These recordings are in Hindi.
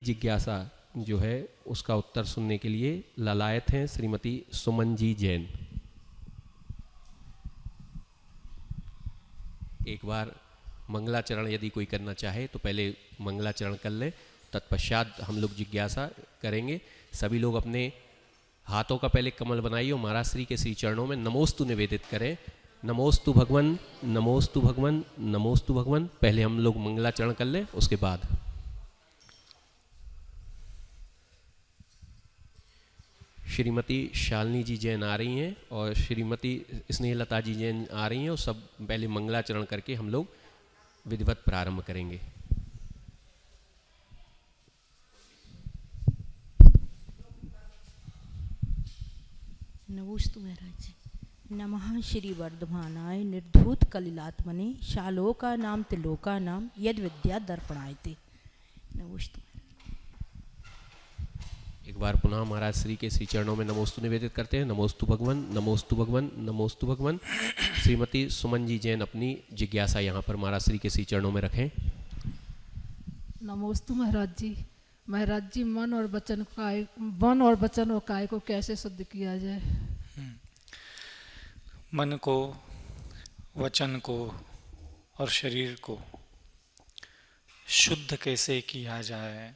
जिज्ञासा जो है उसका उत्तर सुनने के लिए ललायत हैं श्रीमती सुमन जी जैन। एक बार मंगलाचरण यदि कोई करना चाहे तो पहले मंगलाचरण कर ले, तत्पश्चात हम लोग जिज्ञासा करेंगे। सभी लोग अपने हाथों का पहले कमल बनाइए और महाराज श्री के श्री चरणों में नमोस्तु निवेदित करें। नमोस्तु भगवन, नमोस्तु भगवन, नमोस्तु भगवन। पहले हम लोग मंगलाचरण कर लें, उसके बाद श्रीमती शालिनी जी जैन आ रही हैं और श्रीमती स्नेहलता जी जैन आ रही हैं और सब पहले मंगलाचरण करके हम लोग विधिवत प्रारंभ करेंगे। नमोस्तु महाराज जी। नमः श्री वर्धमानाय निर्धूत कलिलात्मने शालोका नाम त्रिलोका नाम यद विद्या दर्पणायते। नमोस्तु। एक बार पुनः महाराज श्री के श्री चरणों में नमोस्तु निवेदित करते हैं। नमोस्तु भगवन, नमोस्तु भगवन, नमोस्तु भगवन। श्रीमती सुमन जी जैन अपनी जिज्ञासा यहाँ पर महाराज श्री के श्री चरणों में रखें। नमोस्तु महाराज जी। महाराज जी, मन और वचन और काय को कैसे शुद्ध किया जाए? मन को, वचन को और शरीर को शुद्ध कैसे किया जाए,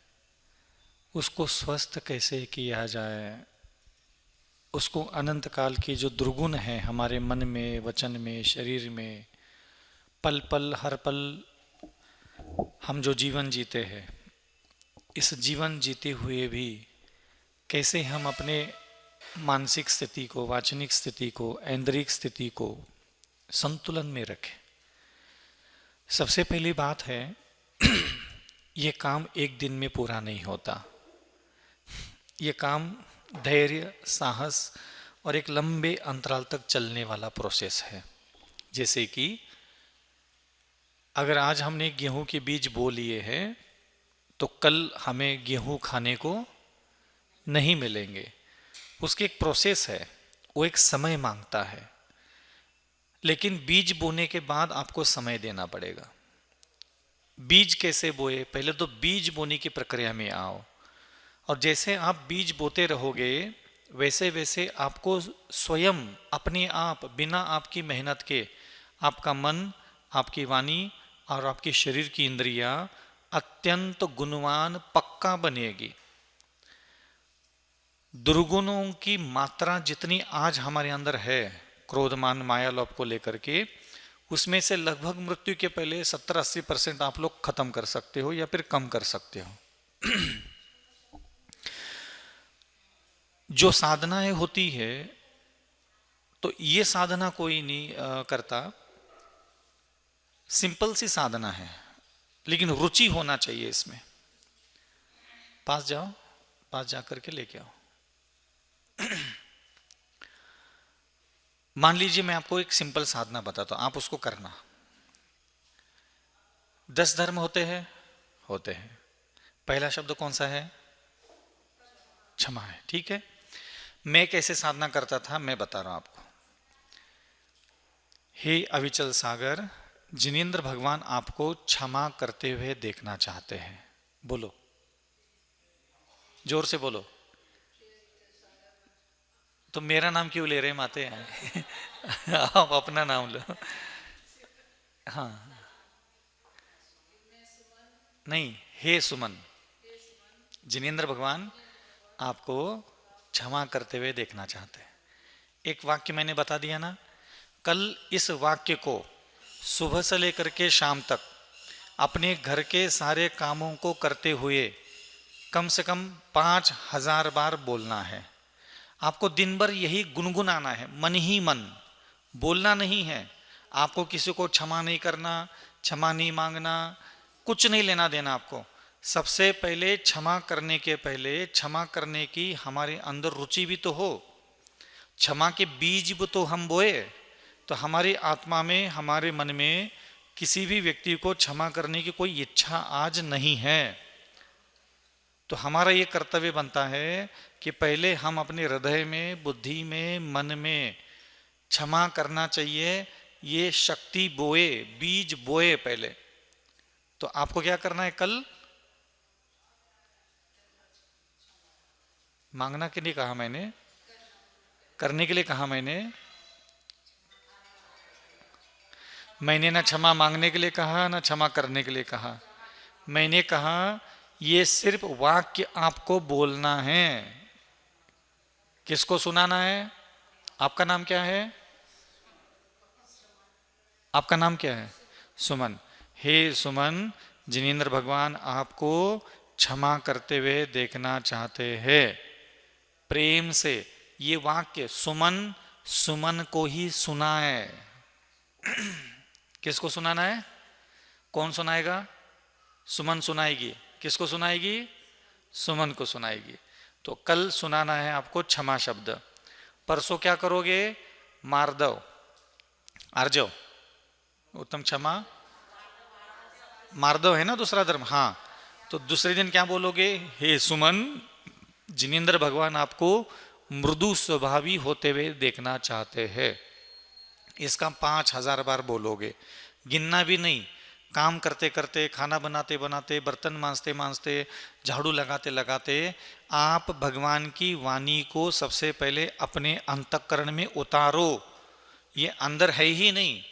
उसको स्वस्थ कैसे किया जाए, उसको अनंत काल की जो दुर्गुण है हमारे मन में, वचन में, शरीर में, पल पल हर पल हम जो जीवन जीते हैं, इस जीवन जीते हुए भी कैसे हम अपने मानसिक स्थिति को, वाचनिक स्थिति को, ऐन्द्रिक स्थिति को संतुलन में रखें। सबसे पहली बात है ये काम एक दिन में पूरा नहीं होता। ये काम धैर्य, साहस और एक लंबे अंतराल तक चलने वाला प्रोसेस है। जैसे कि अगर आज हमने गेहूं के बीज बो लिए हैं तो कल हमें गेहूं खाने को नहीं मिलेंगे। उसकी एक प्रोसेस है, वो एक समय मांगता है। लेकिन बीज बोने के बाद आपको समय देना पड़ेगा। बीज कैसे बोए? पहले तो बीज बोने की प्रक्रिया में आओ, और जैसे आप बीज बोते रहोगे वैसे वैसे आपको स्वयं अपने आप, बिना आपकी मेहनत के, आपका मन, आपकी वाणी और आपके शरीर की इंद्रियां अत्यंत गुणवान पक्का बनेगी। दुर्गुणों की मात्रा जितनी आज हमारे अंदर है, क्रोधमान माया लोभ को लेकर के, उसमें से लगभग मृत्यु के पहले 70-80% आप लोग खत्म कर सकते हो या फिर कम कर सकते हो। जो साधनाएं होती है तो ये साधना कोई नहीं करता, सिंपल सी साधना है, लेकिन रुचि होना चाहिए इसमें। पास जाओ, पास जाकर के लेके आओ। मान लीजिए मैं आपको एक सिंपल साधना बताता हूं, आप उसको करना। 10 धर्म होते हैं, होते हैं। पहला शब्द कौन सा है? क्षमा है, ठीक है। मैं कैसे साधना करता था मैं बता रहा हूं आपको। हे अविचल सागर, जिनेंद्र भगवान आपको क्षमा करते हुए देखना चाहते हैं। बोलो, जोर से बोलो। तो मेरा नाम क्यों ले रहे माते हैं? आप अपना नाम लो। हाँ, नहीं, हे सुमन, जिनेंद्र भगवान आपको क्षमा करते हुए देखना चाहते हैं। एक वाक्य मैंने बता दिया ना। कल इस वाक्य को सुबह से लेकर के शाम तक अपने घर के सारे कामों को करते हुए कम से कम 5000 बार बोलना है। आपको दिन भर यही गुनगुनाना है, मन ही मन, बोलना नहीं है। आपको किसी को क्षमा नहीं करना, क्षमा नहीं मांगना, कुछ नहीं लेना देना आपको। सबसे पहले क्षमा करने के पहले क्षमा करने की हमारे अंदर रुचि भी तो हो। क्षमा के बीज भी तो हम बोए, तो हमारी आत्मा में, हमारे मन में किसी भी व्यक्ति को क्षमा करने की कोई इच्छा आज नहीं है। तो हमारा ये कर्तव्य बनता है कि पहले हम अपने हृदय में, बुद्धि में, मन में क्षमा करना चाहिए। ये शक्ति बोए, बीज बोए पहले। तो आपको क्या करना है? कल मांगना के लिए कहा मैंने, करने के लिए कहा मैंने ना क्षमा मांगने के लिए कहा ना क्षमा करने के लिए कहा। मैंने कहा ये सिर्फ वाक्य आपको बोलना है। किसको सुनाना है? आपका नाम क्या है? आपका नाम क्या है? सुमन। हे सुमन, जिनेंद्र भगवान आपको क्षमा करते हुए देखना चाहते हैं। प्रेम से ये वाक्य सुमन, सुमन को ही सुना है। किसको सुनाना है? कौन सुनाएगा? सुमन सुनाएगी। किसको सुनाएगी? सुमन को सुनाएगी। तो कल सुनाना है आपको क्षमा शब्द। परसों क्या करोगे? मार्दव, आर्जव, उत्तम क्षमा, मार्दव है ना दूसरा धर्म। हाँ, तो दूसरे दिन क्या बोलोगे? हे सुमन, जिनेंद्र भगवान आपको मृदु स्वभावी होते हुए देखना चाहते हैं। इसका 5000 बार बोलोगे, गिनना भी नहीं। काम करते करते, खाना बनाते बनाते, बर्तन मांजते मांजते, झाड़ू लगाते लगाते आप भगवान की वाणी को सबसे पहले अपने अंतःकरण में उतारो। ये अंदर है ही नहीं।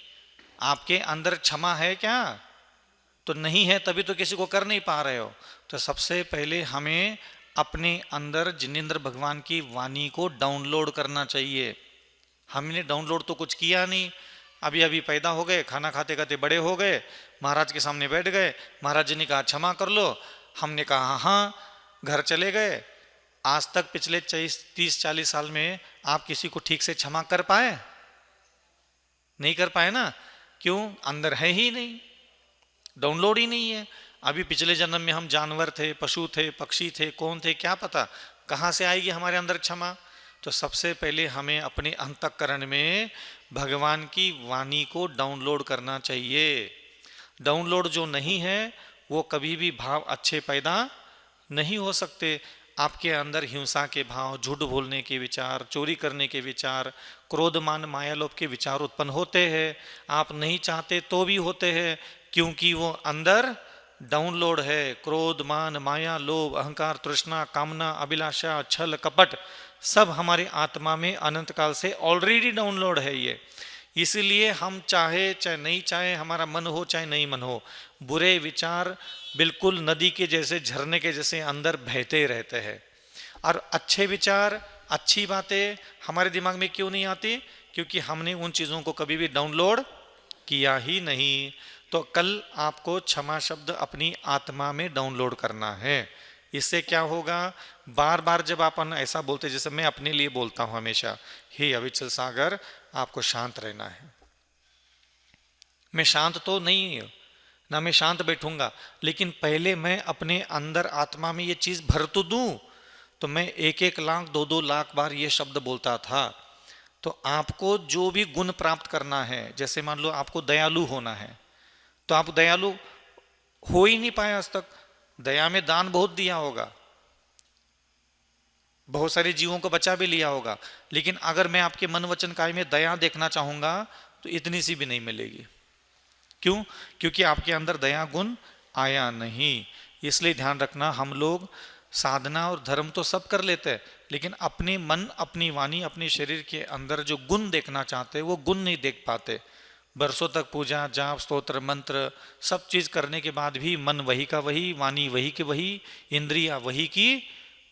आपके अंदर क्षमा है क्या? तो नहीं है, तभी तो किसी को कर नहीं पा रहे हो। तो सबसे पहले हमें अपने अंदर जिनेंद्र भगवान की वाणी को डाउनलोड करना चाहिए। हमने डाउनलोड तो कुछ किया नहीं। अभी अभी पैदा हो गए, खाना खाते खाते बड़े हो गए, महाराज के सामने बैठ गए, महाराज जी ने कहा क्षमा कर लो, हमने कहा हाँ, घर चले गए। आज तक पिछले 30-40 साल में आप किसी को ठीक से क्षमा कर पाए? नहीं कर पाए ना। क्यों? अंदर है ही नहीं, डाउनलोड ही नहीं है। अभी पिछले जन्म में हम जानवर थे, पशु थे, पक्षी थे, कौन थे क्या पता, कहाँ से आएगी हमारे अंदर क्षमा? तो सबसे पहले हमें अपने अंतःकरण में भगवान की वाणी को डाउनलोड करना चाहिए। डाउनलोड जो नहीं है वो कभी भी भाव अच्छे पैदा नहीं हो सकते। आपके अंदर हिंसा के भाव, झूठ बोलने के विचार, चोरी करने के विचार, क्रोध मान माया लोभ के विचार उत्पन्न होते हैं। आप नहीं चाहते तो भी होते हैं, क्योंकि वो अंदर डाउनलोड है। क्रोध मान माया लोभ अहंकार तृष्णा कामना अभिलाषा छल कपट सब हमारे आत्मा में अनंत काल से ऑलरेडी डाउनलोड है ये। इसलिए हम चाहे चाहे नहीं चाहे, हमारा मन हो चाहे नहीं मन हो, बुरे विचार बिल्कुल नदी के जैसे, झरने के जैसे अंदर बहते रहते हैं। और अच्छे विचार, अच्छी बातें हमारे दिमाग में क्यों नहीं आती? क्योंकि हमने उन चीज़ों को कभी भी डाउनलोड किया ही नहीं। तो कल आपको क्षमा शब्द अपनी आत्मा में डाउनलोड करना है। इससे क्या होगा? बार बार जब आप ऐसा बोलते, जैसे मैं अपने लिए बोलता हूं हमेशा, हे अविचल सागर आपको शांत रहना है। मैं शांत तो नहीं हूं ना, मैं शांत बैठूंगा, लेकिन पहले मैं अपने अंदर आत्मा में ये चीज भर तो दूं। तो मैं 1-1 लाख 2-2 लाख बार ये शब्द बोलता था। तो आपको जो भी गुण प्राप्त करना है, जैसे मान लो आपको दयालु होना है, तो आप दयालु हो ही नहीं पाए आज तक। दया में दान बहुत दिया होगा, बहुत सारे जीवों को बचा भी लिया होगा, लेकिन अगर मैं आपके मन वचन काय में दया देखना चाहूंगा तो इतनी सी भी नहीं मिलेगी। क्यों? क्योंकि आपके अंदर दया गुण आया नहीं। इसलिए ध्यान रखना, हम लोग साधना और धर्म तो सब कर लेते हैं, लेकिन अपने मन, अपनी वाणी, अपने शरीर के अंदर जो गुण देखना चाहते हैं वो गुण नहीं देख पाते। बरसों तक पूजा जाप स्तोत्र मंत्र सब चीज करने के बाद भी मन वही का वही, वाणी वही के वही, इंद्रियां वही की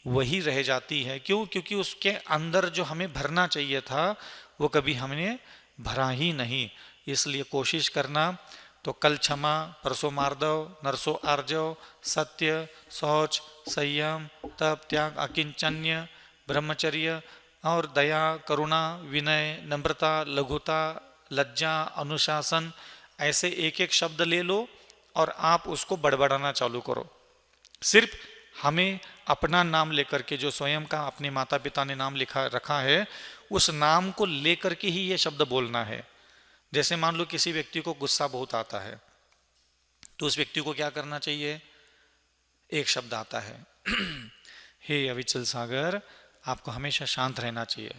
वही रह जाती है। क्यों? क्योंकि उसके अंदर जो हमें भरना चाहिए था वो कभी हमने भरा ही नहीं। इसलिए कोशिश करना। तो कल क्षमा, परसों मार्दव, नरसों आर्जव, सत्य, शौच, संयम, तप, त्याग, अकिंचन्य, ब्रह्मचर्य और दया, करुणा, विनय, नम्रता, लघुता, लज्जा, अनुशासन, ऐसे 1-1 शब्द ले लो और आप उसको बड़बड़ाना चालू करो। सिर्फ हमें अपना नाम लेकर के, जो स्वयं का अपने माता पिता ने नाम लिखा रखा है, उस नाम को लेकर के ही ये शब्द बोलना है। जैसे मान लो किसी व्यक्ति को गुस्सा बहुत आता है, तो उस व्यक्ति को क्या करना चाहिए? एक शब्द आता है, हे अविचल सागर आपको हमेशा शांत रहना चाहिए।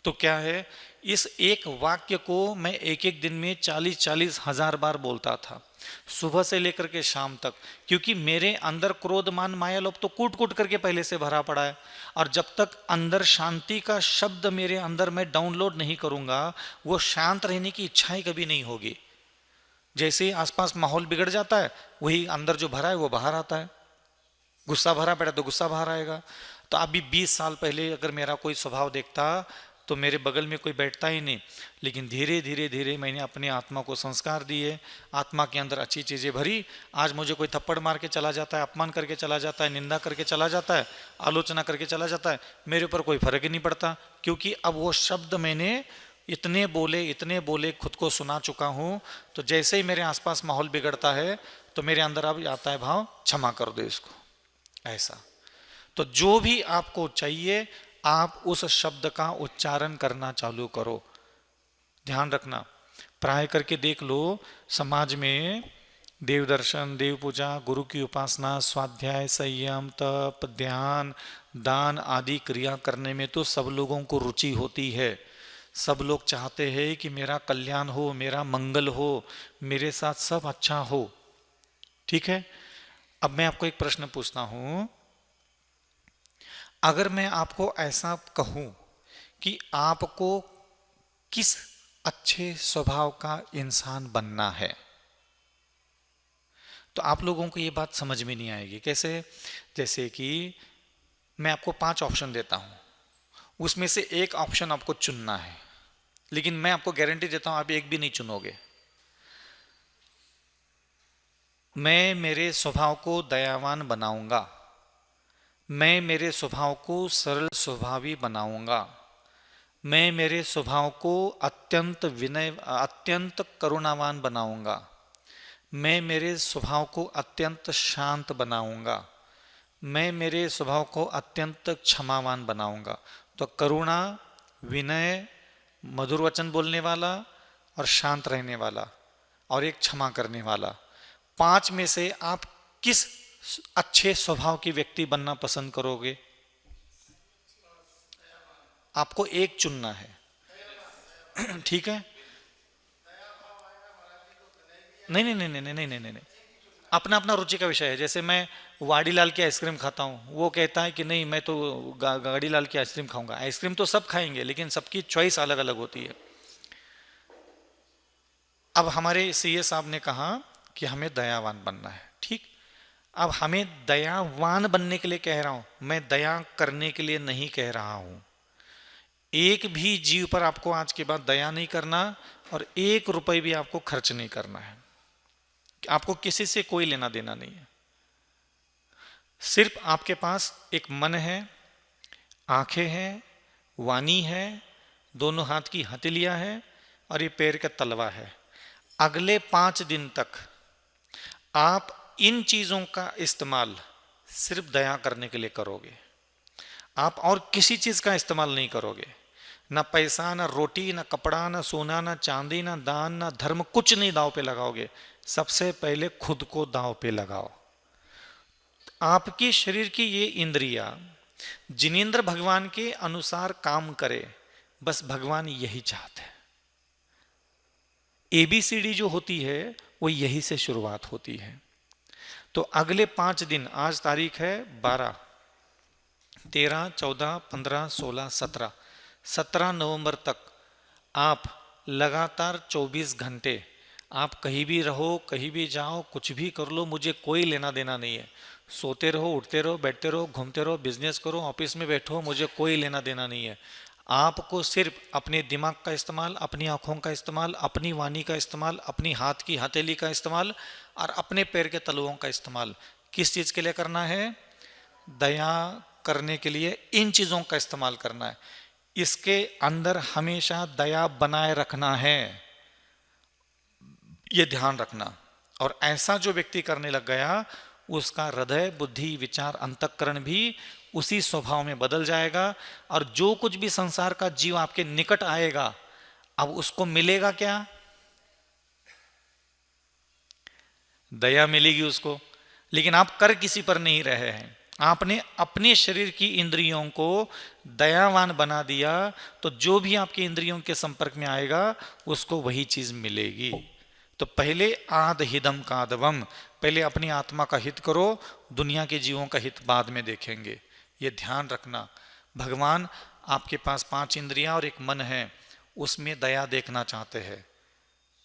तो क्या है, इस एक वाक्य को मैं एक एक दिन में 40-40 हजार बार बोलता था, सुबह से लेकर के शाम तक, क्योंकि मेरे अंदर क्रोध मान माया लोभ तो कूट कूट करके पहले से भरा पड़ा है। और जब तक अंदर शांति का शब्द मेरे अंदर मैं डाउनलोड नहीं करूंगा, वो शांत रहने की इच्छाएं कभी नहीं होगी। जैसे ही आसपास माहौल बिगड़ जाता है, वही अंदर जो भरा है वो बाहर आता है। गुस्सा भरा पड़ा तो गुस्सा बाहर आएगा। तो अभी 20 साल पहले अगर मेरा कोई स्वभाव देखता तो मेरे बगल में कोई बैठता ही नहीं। लेकिन धीरे धीरे धीरे मैंने अपने आत्मा को संस्कार दिए, आत्मा के अंदर अच्छी चीज़ें भरी। आज मुझे कोई थप्पड़ मार के चला जाता है, अपमान करके चला जाता है, निंदा करके चला जाता है, आलोचना करके चला जाता है, मेरे ऊपर कोई फर्क ही नहीं पड़ता, क्योंकि अब वो शब्द मैंने इतने बोले खुद को सुना चुका हूँ। तो जैसे ही मेरे आसपास माहौल बिगड़ता है तो मेरे अंदर अब आता है भाव, क्षमा कर दो इसको, ऐसा। तो जो भी आपको चाहिए आप उस शब्द का उच्चारण करना चालू करो। ध्यान रखना, प्राय करके देख लो, समाज में देव दर्शन, देव पूजा, गुरु की उपासना, स्वाध्याय, संयम, तप, ध्यान, दान आदि क्रिया करने में तो सब लोगों को रुचि होती है। सब लोग चाहते हैं कि मेरा कल्याण हो, मेरा मंगल हो, मेरे साथ सब अच्छा हो। ठीक है, अब मैं आपको एक प्रश्न पूछता हूं, अगर मैं आपको ऐसा कहूं कि आपको किस अच्छे स्वभाव का इंसान बनना है, तो आप लोगों को ये बात समझ में नहीं आएगी। कैसे? जैसे कि मैं आपको 5 ऑप्शन देता हूं, उसमें से एक ऑप्शन आपको चुनना है, लेकिन मैं आपको गारंटी देता हूं आप एक भी नहीं चुनोगे। मैं मेरे स्वभाव को दयावान बनाऊंगा, मैं मेरे स्वभाव को सरल स्वभावी बनाऊंगा, मैं मेरे स्वभाव को अत्यंत करुणावान बनाऊंगा, मैं मेरे स्वभाव को अत्यंत शांत बनाऊंगा, मैं मेरे स्वभाव को अत्यंत क्षमावान बनाऊंगा। तो करुणा, विनय, मधुर वचन बोलने वाला और शांत रहने वाला और एक क्षमा करने वाला, 5 में से आप किस अच्छे स्वभाव के व्यक्ति बनना पसंद करोगे? आपको एक चुनना है। ठीक है? नहीं नहीं नहीं नहीं नहीं नहीं नहीं, अपना अपना रुचि का विषय है। जैसे मैं वाडीलाल की आइसक्रीम खाता हूँ, वो कहता है कि नहीं मैं तो गाड़ीलाल की आइसक्रीम खाऊंगा। आइसक्रीम तो सब खाएंगे, लेकिन सबकी चॉइस अलग अलग होती है। अब हमारे सीए साहब ने कहा कि हमें दयावान बनना है। ठीक, अब हमें दयावान बनने के लिए कह रहा हूं, मैं दया करने के लिए नहीं कह रहा हूं। एक भी जीव पर आपको आज के बाद दया नहीं करना और 1 रुपए भी आपको खर्च नहीं करना है। आपको किसी से कोई लेना देना नहीं है। सिर्फ आपके पास एक मन है, आंखें हैं, वाणी है, दोनों हाथ की हथेलियां हैं और ये पैर का तलवा है। अगले 5 दिन तक आप इन चीजों का इस्तेमाल सिर्फ दया करने के लिए करोगे। आप और किसी चीज का इस्तेमाल नहीं करोगे। ना पैसा, ना रोटी, ना कपड़ा, ना सोना, ना चांदी, ना दान, ना धर्म, कुछ नहीं दांव पे लगाओगे। सबसे पहले खुद को दांव पे लगाओ। आपकी शरीर की ये इंद्रियां जिनेंद्र भगवान के अनुसार काम करे, बस भगवान यही चाहते हैं। ABCD जो होती है वो यही से शुरुआत होती है। तो अगले 5 दिन, आज तारीख है 12, 13, 14, 15, 16, 17 नवंबर तक आप लगातार 24 घंटे आप कहीं भी रहो, कहीं भी जाओ, कुछ भी कर लो, मुझे कोई लेना देना नहीं है। सोते रहो, उठते रहो, बैठते रहो, घूमते रहो, बिजनेस करो, ऑफिस में बैठो, मुझे कोई लेना देना नहीं है। आपको सिर्फ अपने दिमाग का इस्तेमाल, अपनी आंखों का इस्तेमाल, अपनी वाणी का इस्तेमाल, अपनी हाथ की हथेली का इस्तेमाल और अपने पैर के तलवों का इस्तेमाल किस चीज के लिए करना है? दया करने के लिए इन चीजों का इस्तेमाल करना है। इसके अंदर हमेशा दया बनाए रखना है, ये ध्यान रखना। और ऐसा जो व्यक्ति करने लग गया, उसका हृदय, बुद्धि, विचार, अंतःकरण भी उसी स्वभाव में बदल जाएगा। और जो कुछ भी संसार का जीव आपके निकट आएगा, अब उसको मिलेगा क्या? दया मिलेगी उसको। लेकिन आप कर किसी पर नहीं रहे हैं, आपने अपने शरीर की इंद्रियों को दयावान बना दिया तो जो भी आपकी इंद्रियों के संपर्क में आएगा उसको वही चीज मिलेगी। तो पहले आद हिदम कादवम, पहले अपनी आत्मा का हित करो, दुनिया के जीवों का हित बाद में देखेंगे। ये ध्यान रखना। भगवान आपके पास 5 इंद्रियां और एक मन है, उसमें दया देखना चाहते हैं।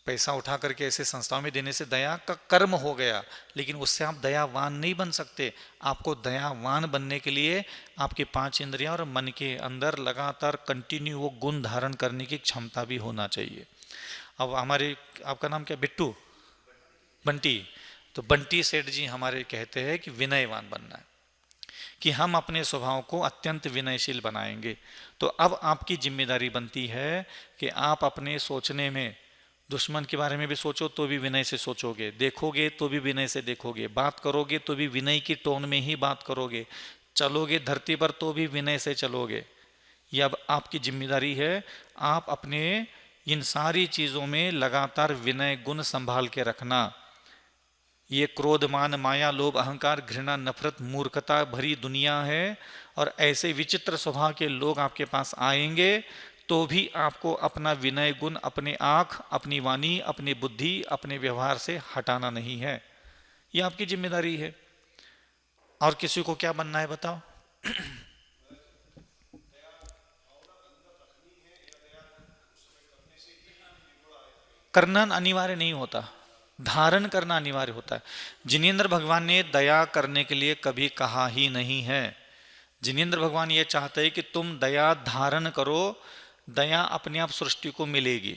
पैसा उठा करके ऐसे संस्थाओं में देने से दया का कर्म हो गया, लेकिन उससे आप दयावान नहीं बन सकते। आपको दयावान बनने के लिए आपके 5 इंद्रियां और मन के अंदर लगातार कंटिन्यू वो गुण धारण करने की क्षमता भी होना चाहिए। अब हमारे, आपका नाम क्या, बिट्टू, बंटी, तो बंटी सेठ जी हमारे कहते हैं कि विनयवान बनना है, कि हम अपने स्वभाव को अत्यंत विनयशील बनाएंगे। तो अब आपकी जिम्मेदारी बनती है कि आप अपने सोचने में, दुश्मन के बारे में भी सोचो तो भी विनय से सोचोगे, देखोगे तो भी विनय से देखोगे, बात करोगे तो भी विनय की टोन में ही बात करोगे, चलोगे धरती पर तो भी विनय से चलोगे। यह अब आपकी जिम्मेदारी है। आप अपने इन सारी चीजों में लगातार विनय गुण संभाल के रखना। ये क्रोध मान माया लोभ अहंकार घृणा नफरत मूर्खता भरी दुनिया है, और ऐसे विचित्र स्वभाव के लोग आपके पास आएंगे तो भी आपको अपना विनय गुण अपने आंख, अपनी वाणी, अपनी बुद्धि, अपने व्यवहार से हटाना नहीं है। यह आपकी जिम्मेदारी है। और किसी को क्या बनना है बताओ? करना अनिवार्य नहीं होता, धारण करना अनिवार्य होता है। जिनेंद्र भगवान ने दया करने के लिए कभी कहा ही नहीं है। जिनेंद्र भगवान ये चाहते हैं कि तुम दया धारण करो, दया अपने आप सृष्टि को मिलेगी।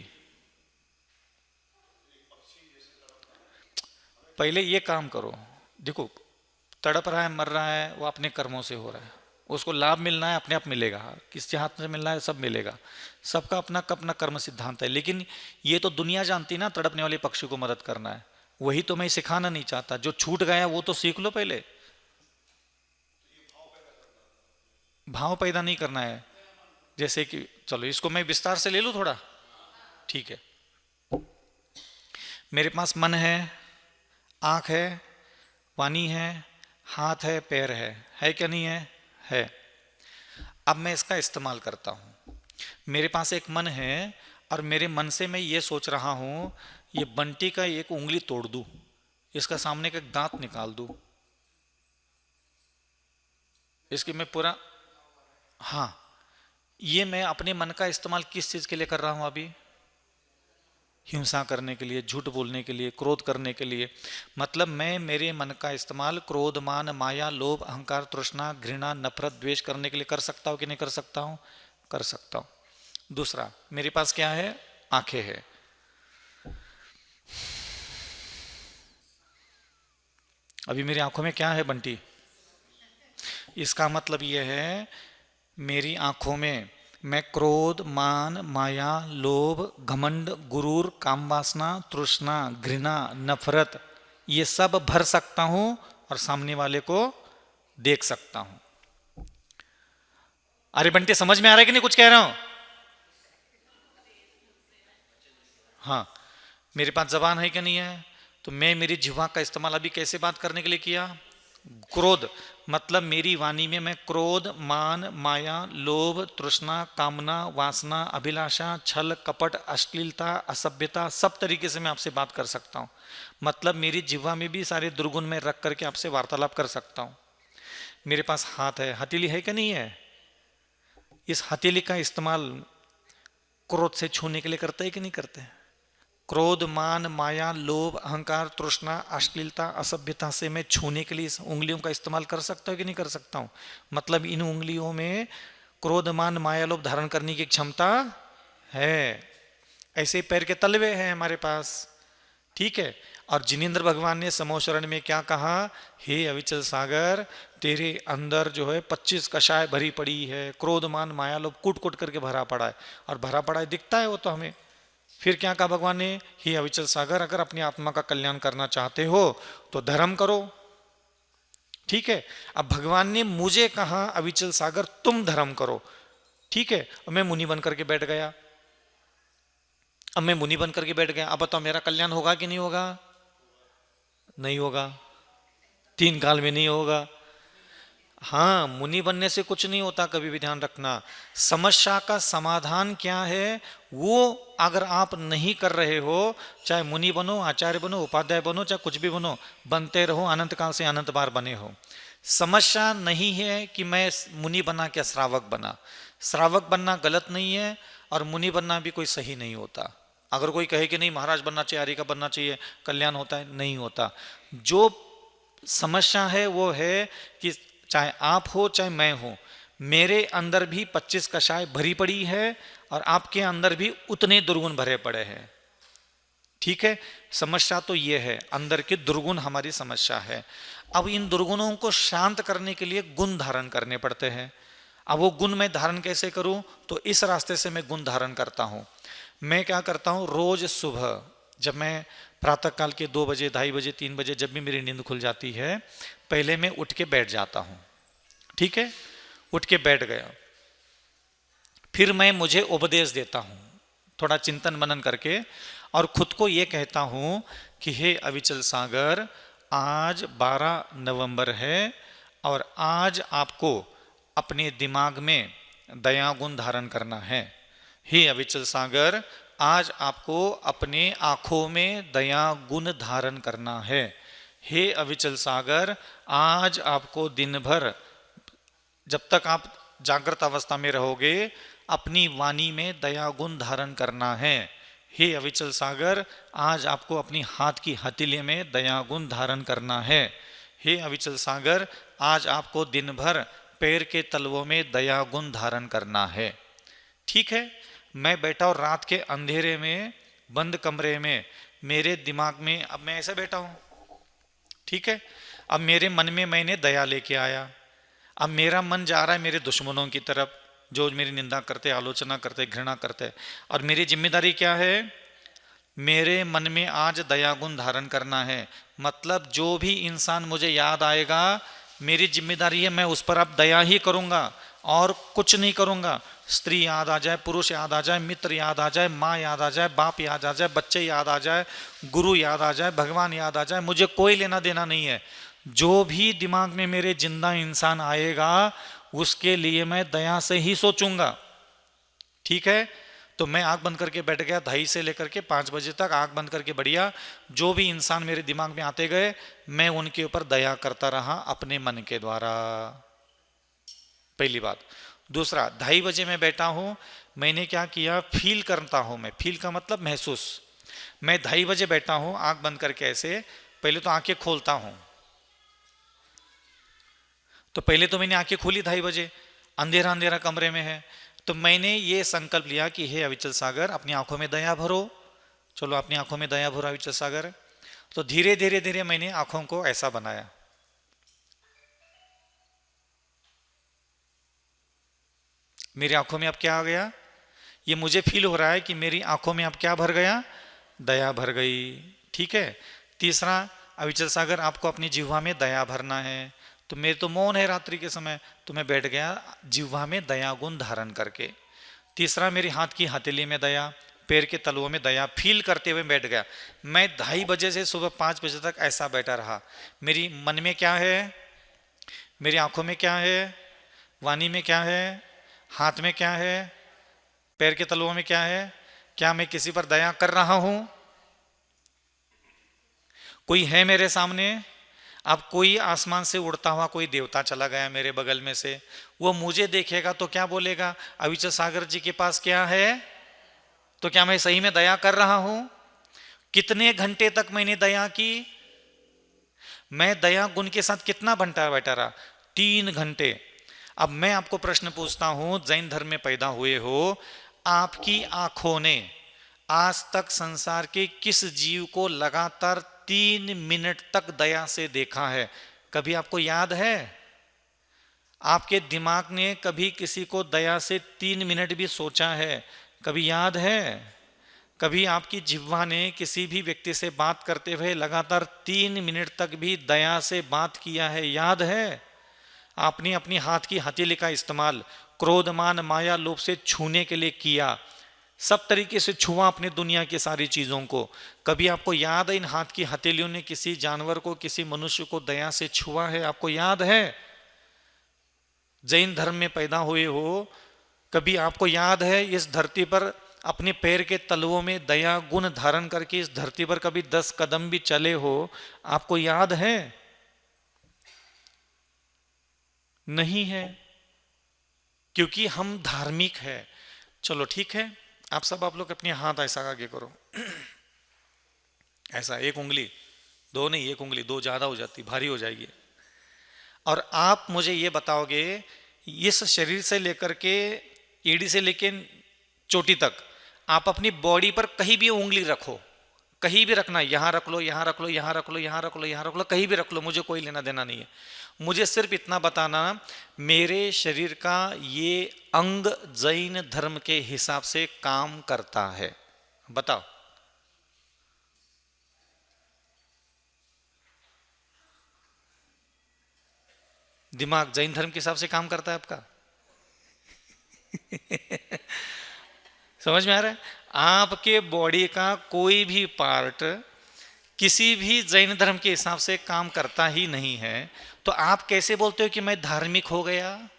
पहले ये काम करो। देखो, तड़प रहा है, मर रहा है, वो अपने कर्मों से हो रहा है, उसको लाभ मिलना है, अपने आप मिलेगा। किसके हाथ में मिलना है, सब मिलेगा। सबका अपना अपना कर्म सिद्धांत है। लेकिन ये तो दुनिया जानती ना, तड़पने वाले पक्षी को मदद करना है। वही तो मैं सिखाना नहीं चाहता। जो छूट गया वो तो सीख लो पहले। भाव पैदा नहीं करना है। जैसे कि चलो इसको मैं विस्तार से ले लूं थोड़ा, ठीक है। मेरे पास मन है, आंख है, वाणी है, हाथ है, पैर है क्या नहीं है? है। अब मैं इसका इस्तेमाल करता हूं। मेरे पास एक मन है और मेरे मन से मैं ये सोच रहा हूं, ये बंटी का एक उंगली तोड़ दूं, इसका सामने का दांत निकाल दूं, इसकी मैं पूरा, हाँ, ये मैं अपने मन का इस्तेमाल किस चीज के लिए कर रहा हूं अभी? हिंसा करने के लिए, झूठ बोलने के लिए, क्रोध करने के लिए। मतलब मैं मेरे मन का इस्तेमाल क्रोध मान माया लोभ अहंकार तृष्णा घृणा नफरत द्वेष करने के लिए कर सकता हूं कि नहीं कर सकता हूं? कर सकता हूं। दूसरा, मेरे पास क्या है? आंखें है। अभी मेरी आंखों में क्या है बंटी? इसका मतलब यह है, मेरी आंखों में मैं क्रोध मान माया लोभ घमंड गुरूर काम वासना तृष्णा घृणा नफरत ये सब भर सकता हूं और सामने वाले को देख सकता हूं। अरे बंटी समझ में आ रहा है कि नहीं कुछ कह रहा हूं? हाँ, मेरे पास जबान है कि नहीं है? तो मैं मेरी जिह्वा का इस्तेमाल अभी कैसे बात करने के लिए किया? क्रोध, मतलब मेरी वाणी में मैं क्रोध मान माया लोभ तृष्णा कामना वासना अभिलाषा छल कपट अश्लीलता असभ्यता सब तरीके से मैं आपसे बात कर सकता हूं। मतलब मेरी जिह्वा में भी सारे दुर्गुण में रख करके आपसे वार्तालाप कर सकता हूं। मेरे पास हाथ है, हथेली है कि नहीं है? इस हथेली का इस्तेमाल क्रोध से छूने के लिए करते है कि नहीं करते? क्रोध मान माया लोभ अहंकार तृष्णा अश्लीलता असभ्यता से मैं छूने के लिए इस उंगलियों का इस्तेमाल कर सकता हूं कि नहीं कर सकता हूं? मतलब इन उंगलियों में क्रोध मान माया लोभ धारण करने की क्षमता है। ऐसे पैर के तलवे हैं हमारे पास, ठीक है। और जिनेंद्र भगवान ने समोशरण में क्या कहा? हे अविचल सागर, तेरे अंदर जो है 25 कषाय भरी पड़ी है, क्रोध मान माया लोभ कूट कूट करके भरा पड़ा है। और भरा पड़ा है दिखता है वो तो हमें। फिर क्या कहा भगवान ने? हे अविचल सागर, अगर अपनी आत्मा का कल्याण करना चाहते हो तो धर्म करो, ठीक है। अब भगवान ने मुझे कहा अविचल सागर तुम धर्म करो, ठीक है। अब मैं मुनि बन करके बैठ गया। अब बताओ मेरा कल्याण होगा कि नहीं होगा? नहीं होगा, 3 काल में नहीं होगा। हाँ, मुनि बनने से कुछ नहीं होता, कभी भी ध्यान रखना। समस्या का समाधान क्या है वो अगर आप नहीं कर रहे हो, चाहे मुनि बनो, आचार्य बनो, उपाध्याय बनो, चाहे कुछ भी बनो, बनते रहो, अनंत काल से अनंत बार बने हो। समस्या नहीं है कि मैं मुनि बना क्या श्रावक बना। श्रावक बनना गलत नहीं है और मुनि बनना भी कोई सही नहीं होता। अगर कोई कहे कि नहीं महाराज बनना चाहिए, आर्य का बनना चाहिए, कल्याण होता है, नहीं होता। जो समस्या है वो है कि चाहे आप हो चाहे मैं हो, मेरे अंदर भी 25 कषाय भरी पड़ी है और आपके अंदर भी उतने दुर्गुण भरे पड़े हैं। ठीक है, समस्या तो ये है, अंदर के दुर्गुण हमारी समस्या है। अब इन दुर्गुणों को शांत करने के लिए गुण धारण करने पड़ते हैं। अब वो गुण मैं धारण कैसे करूं, तो इस रास्ते से मैं गुण धारण करता हूं। मैं क्या करता हूं, रोज सुबह जब मैं प्रातः काल के 2 बजे, 2:30 बजे, 3 बजे जब भी मेरी नींद खुल जाती है, पहले मैं उठ के बैठ जाता हूं। ठीक है, उठ के बैठ गया, फिर मैं मुझे उपदेश देता हूं थोड़ा चिंतन मनन करके, और खुद को ये कहता हूं कि हे अविचल सागर, आज 12 नवंबर है और आज आपको अपने दिमाग में दया गुण धारण करना है। हे अविचल सागर, आज आपको अपने आंखों में दया गुण धारण करना है। हे अविचल सागर, आज आपको दिन भर जब तक आप जागृत अवस्था में रहोगे अपनी वाणी में दया गुण धारण करना है। हे अविचल सागर, आज आपको अपनी हाथ की हथेली में दया गुण धारण करना है। हे अविचल सागर, आज आपको दिन भर पैर के तलवों में दया गुण धारण करना है। ठीक है, मैं बैठा और रात के अंधेरे में बंद कमरे में मेरे दिमाग में, अब मैं ऐसे बैठा हूं, ठीक है, अब मेरे मन में मैंने दया लेके आया। अब मेरा मन जा रहा है मेरे दुश्मनों की तरफ, जो मेरी निंदा करते, आलोचना करते, घृणा करते, और मेरी जिम्मेदारी क्या है, मेरे मन में आज दया गुण धारण करना है। मतलब जो भी इंसान मुझे याद आएगा, मेरी जिम्मेदारी है मैं उस पर अब दया ही करूंगा और कुछ नहीं करूंगा। स्त्री याद आ जाए, पुरुष याद आ जाए, मित्र याद आ जाए, माँ याद आ जाए, बाप याद आ जाए, बच्चे याद आ जाए, गुरु याद आ जाए, भगवान याद आ जाए, मुझे कोई लेना देना नहीं है। जो भी दिमाग में मेरे जिंदा इंसान आएगा उसके लिए मैं दया से ही सोचूंगा। ठीक है, तो मैं आंख बंद करके बैठ गया, 2:30 से लेकर के 5 बजे तक आंख बंद करके बढ़िया, जो भी इंसान मेरे दिमाग में आते गए मैं उनके ऊपर दया करता रहा अपने मन के द्वारा। पहली बात। दूसरा, 2:30 बजे मैं बैठा हूं, मैंने क्या किया, फील करता हूं। मैं फील का मतलब महसूस। मैं 2:30 बजे बैठा हूं आंख बंद करके, ऐसे पहले तो आंखें खोलता हूं। तो पहले तो मैंने आंखें खोली 2:30 बजे, अंधेरा अंधेरा कमरे में है, तो मैंने ये संकल्प लिया कि हे अविचल सागर, अपनी आंखों में दया भरो। चलो अपनी आंखों में दया भरो अविचल सागर। तो धीरे धीरे धीरे मैंने आंखों को ऐसा बनाया, मेरी आंखों में अब क्या आ गया, ये मुझे फील हो रहा है कि मेरी आंखों में अब क्या भर गया, दया भर गई। ठीक है। तीसरा, अविचल सागर आपको अपनी जिह्वा में दया भरना है। तो मेरे तो मौन है रात्रि के समय, तो मैं बैठ गया जिह्वा में दया गुण धारण करके। तीसरा, मेरी हाथ की हथेली में दया, पैर के तलवों में दया फील करते हुए बैठ गया। मैं 2:30 बजे से सुबह 5 बजे तक ऐसा बैठा रहा। मेरी मन में क्या है, मेरी आंखों में क्या है, वाणी में क्या है, हाथ में क्या है, पैर के तलवों में क्या है, क्या मैं किसी पर दया कर रहा हूं? कोई है मेरे सामने? अब कोई आसमान से उड़ता हुआ कोई देवता चला गया मेरे बगल में से, वो मुझे देखेगा तो क्या बोलेगा, अविचल सागर जी के पास क्या है? तो क्या मैं सही में दया कर रहा हूं? कितने घंटे तक मैंने दया की? मैं दया गुण के साथ कितना घंटा बैठा रहा? 3 घंटे। अब मैं आपको प्रश्न पूछता हूं, जैन धर्म में पैदा हुए हो, आपकी आंखों ने आज तक संसार के किस जीव को लगातार 3 मिनट तक दया से देखा है? कभी आपको याद है? आपके दिमाग ने कभी किसी को दया से 3 मिनट भी सोचा है? कभी याद है? कभी आपकी जिह्वा ने किसी भी व्यक्ति से बात करते हुए लगातार 3 मिनट तक भी दया से बात किया है? याद है? आपने अपनी हाथ की हथेली का इस्तेमाल क्रोधमान माया लोभ से छूने के लिए किया, सब तरीके से छुआ अपने दुनिया की सारी चीजों को। कभी आपको याद है इन हाथ की हथेलियों ने किसी जानवर को, किसी मनुष्य को दया से छुआ है? आपको याद है? जैन धर्म में पैदा हुए हो, कभी आपको याद है इस धरती पर अपने पैर के तलवों में दया गुण धारण करके इस धरती पर कभी 10 कदम भी चले हो? आपको याद है? नहीं है, क्योंकि हम धार्मिक है। चलो ठीक है, आप लोग अपने हाथ ऐसा आगे करो, ऐसा, एक उंगली, दो नहीं, एक उंगली, दो ज्यादा हो जाती, भारी हो जाएगी। और आप मुझे ये बताओगे, इस शरीर से लेकर के एड़ी से लेकर चोटी तक आप अपनी बॉडी पर कहीं भी उंगली रखो, कहीं भी रखना, यहां रख लो, यहां रख लो, यहां रख लो, यहां रख लो, यहां रख लो, कहीं भी रख लो, मुझे कोई लेना देना नहीं है। मुझे सिर्फ इतना बताना, मेरे शरीर का ये अंग जैन धर्म के हिसाब से काम करता है, बताओ। दिमाग जैन धर्म के हिसाब से काम करता है आपका? समझ में आ रहा है? आपके बॉडी का कोई भी पार्ट किसी भी जैन धर्म के हिसाब से काम करता ही नहीं है। तो आप कैसे बोलते हो कि मैं धार्मिक हो गया,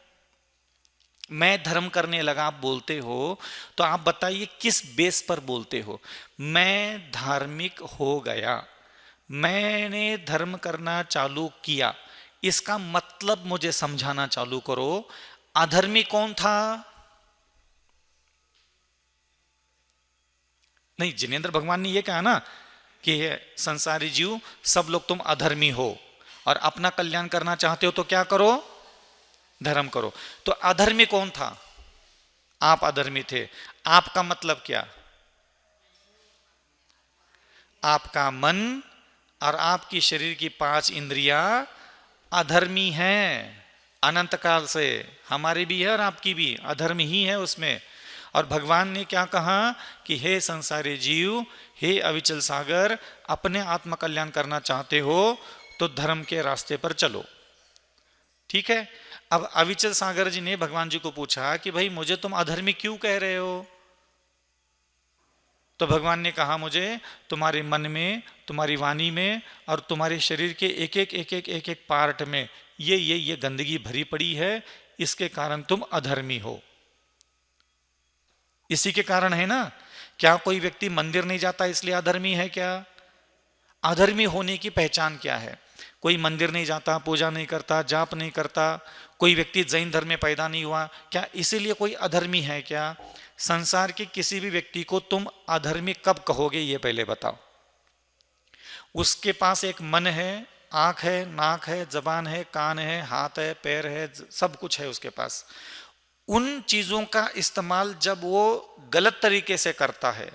मैं धर्म करने लगा, आप बोलते हो? तो आप बताइए किस बेस पर बोलते हो? मैं धार्मिक हो गया, मैंने धर्म करना चालू किया, इसका मतलब मुझे समझाना चालू करो। अधर्मी कौन था? नहीं, जिनेंद्र भगवान ने ये कहा ना कि संसारी जीव सब लोग तुम अधर्मी हो और अपना कल्याण करना चाहते हो तो क्या करो? धर्म करो। तो अधर्मी कौन था? आप अधर्मी थे। आपका मतलब क्या? आपका मन और आपकी शरीर की 5 इंद्रियां अधर्मी हैं। अनंत काल से हमारी भी है और आपकी भी अधर्म ही है उसमें। और भगवान ने क्या कहा कि हे संसारी जीव, हे अविचल सागर, अपने आत्म कल्याण करना चाहते हो तो धर्म के रास्ते पर चलो। ठीक है। अब अविचल सागर जी ने भगवान जी को पूछा कि भाई मुझे तुम अधर्मी क्यों कह रहे हो? तो भगवान ने कहा मुझे तुम्हारे मन में, तुम्हारी वाणी में और तुम्हारे शरीर के एक एक पार्ट में ये गंदगी भरी पड़ी है, इसके कारण तुम अधर्मी हो। इसी के कारण है ना। क्या कोई व्यक्ति मंदिर नहीं जाता इसलिए अधर्मी है क्या? अधर्मी होने की पहचान क्या है? कोई मंदिर नहीं जाता, पूजा नहीं करता, जाप नहीं करता, कोई व्यक्ति जैन धर्म में पैदा नहीं हुआ, क्या इसीलिए कोई अधर्मी है क्या? संसार के किसी भी व्यक्ति को तुम अधर्मी कब कहोगे ये पहले बताओ। उसके पास एक मन है, आंख है, नाक है, जबान है, कान है, हाथ है, पैर है, सब कुछ है उसके पास। उन चीजों का इस्तेमाल जब वो गलत तरीके से करता है,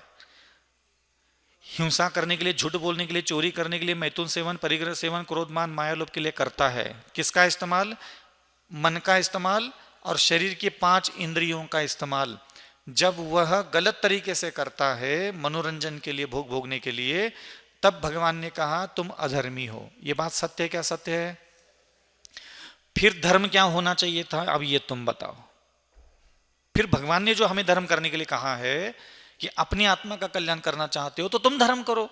हिंसा करने के लिए, झूठ बोलने के लिए, चोरी करने के लिए, मैथुन सेवन, परिग्रह सेवन, क्रोधमान, मायालोभ के लिए करता है, किसका इस्तेमाल? मन का इस्तेमाल और शरीर की 5 इंद्रियों का इस्तेमाल। जब वह गलत तरीके से करता है मनोरंजन के लिए, भोग भोगने के लिए, तब भगवान ने कहा तुम अधर्मी हो। ये बात सत्य है क्या? सत्य है। फिर धर्म क्या होना चाहिए था? अब ये तुम बताओ। फिर भगवान ने जो हमें धर्म करने के लिए कहा है कि अपनी आत्मा का कल्याण करना चाहते हो तो तुम धर्म करो।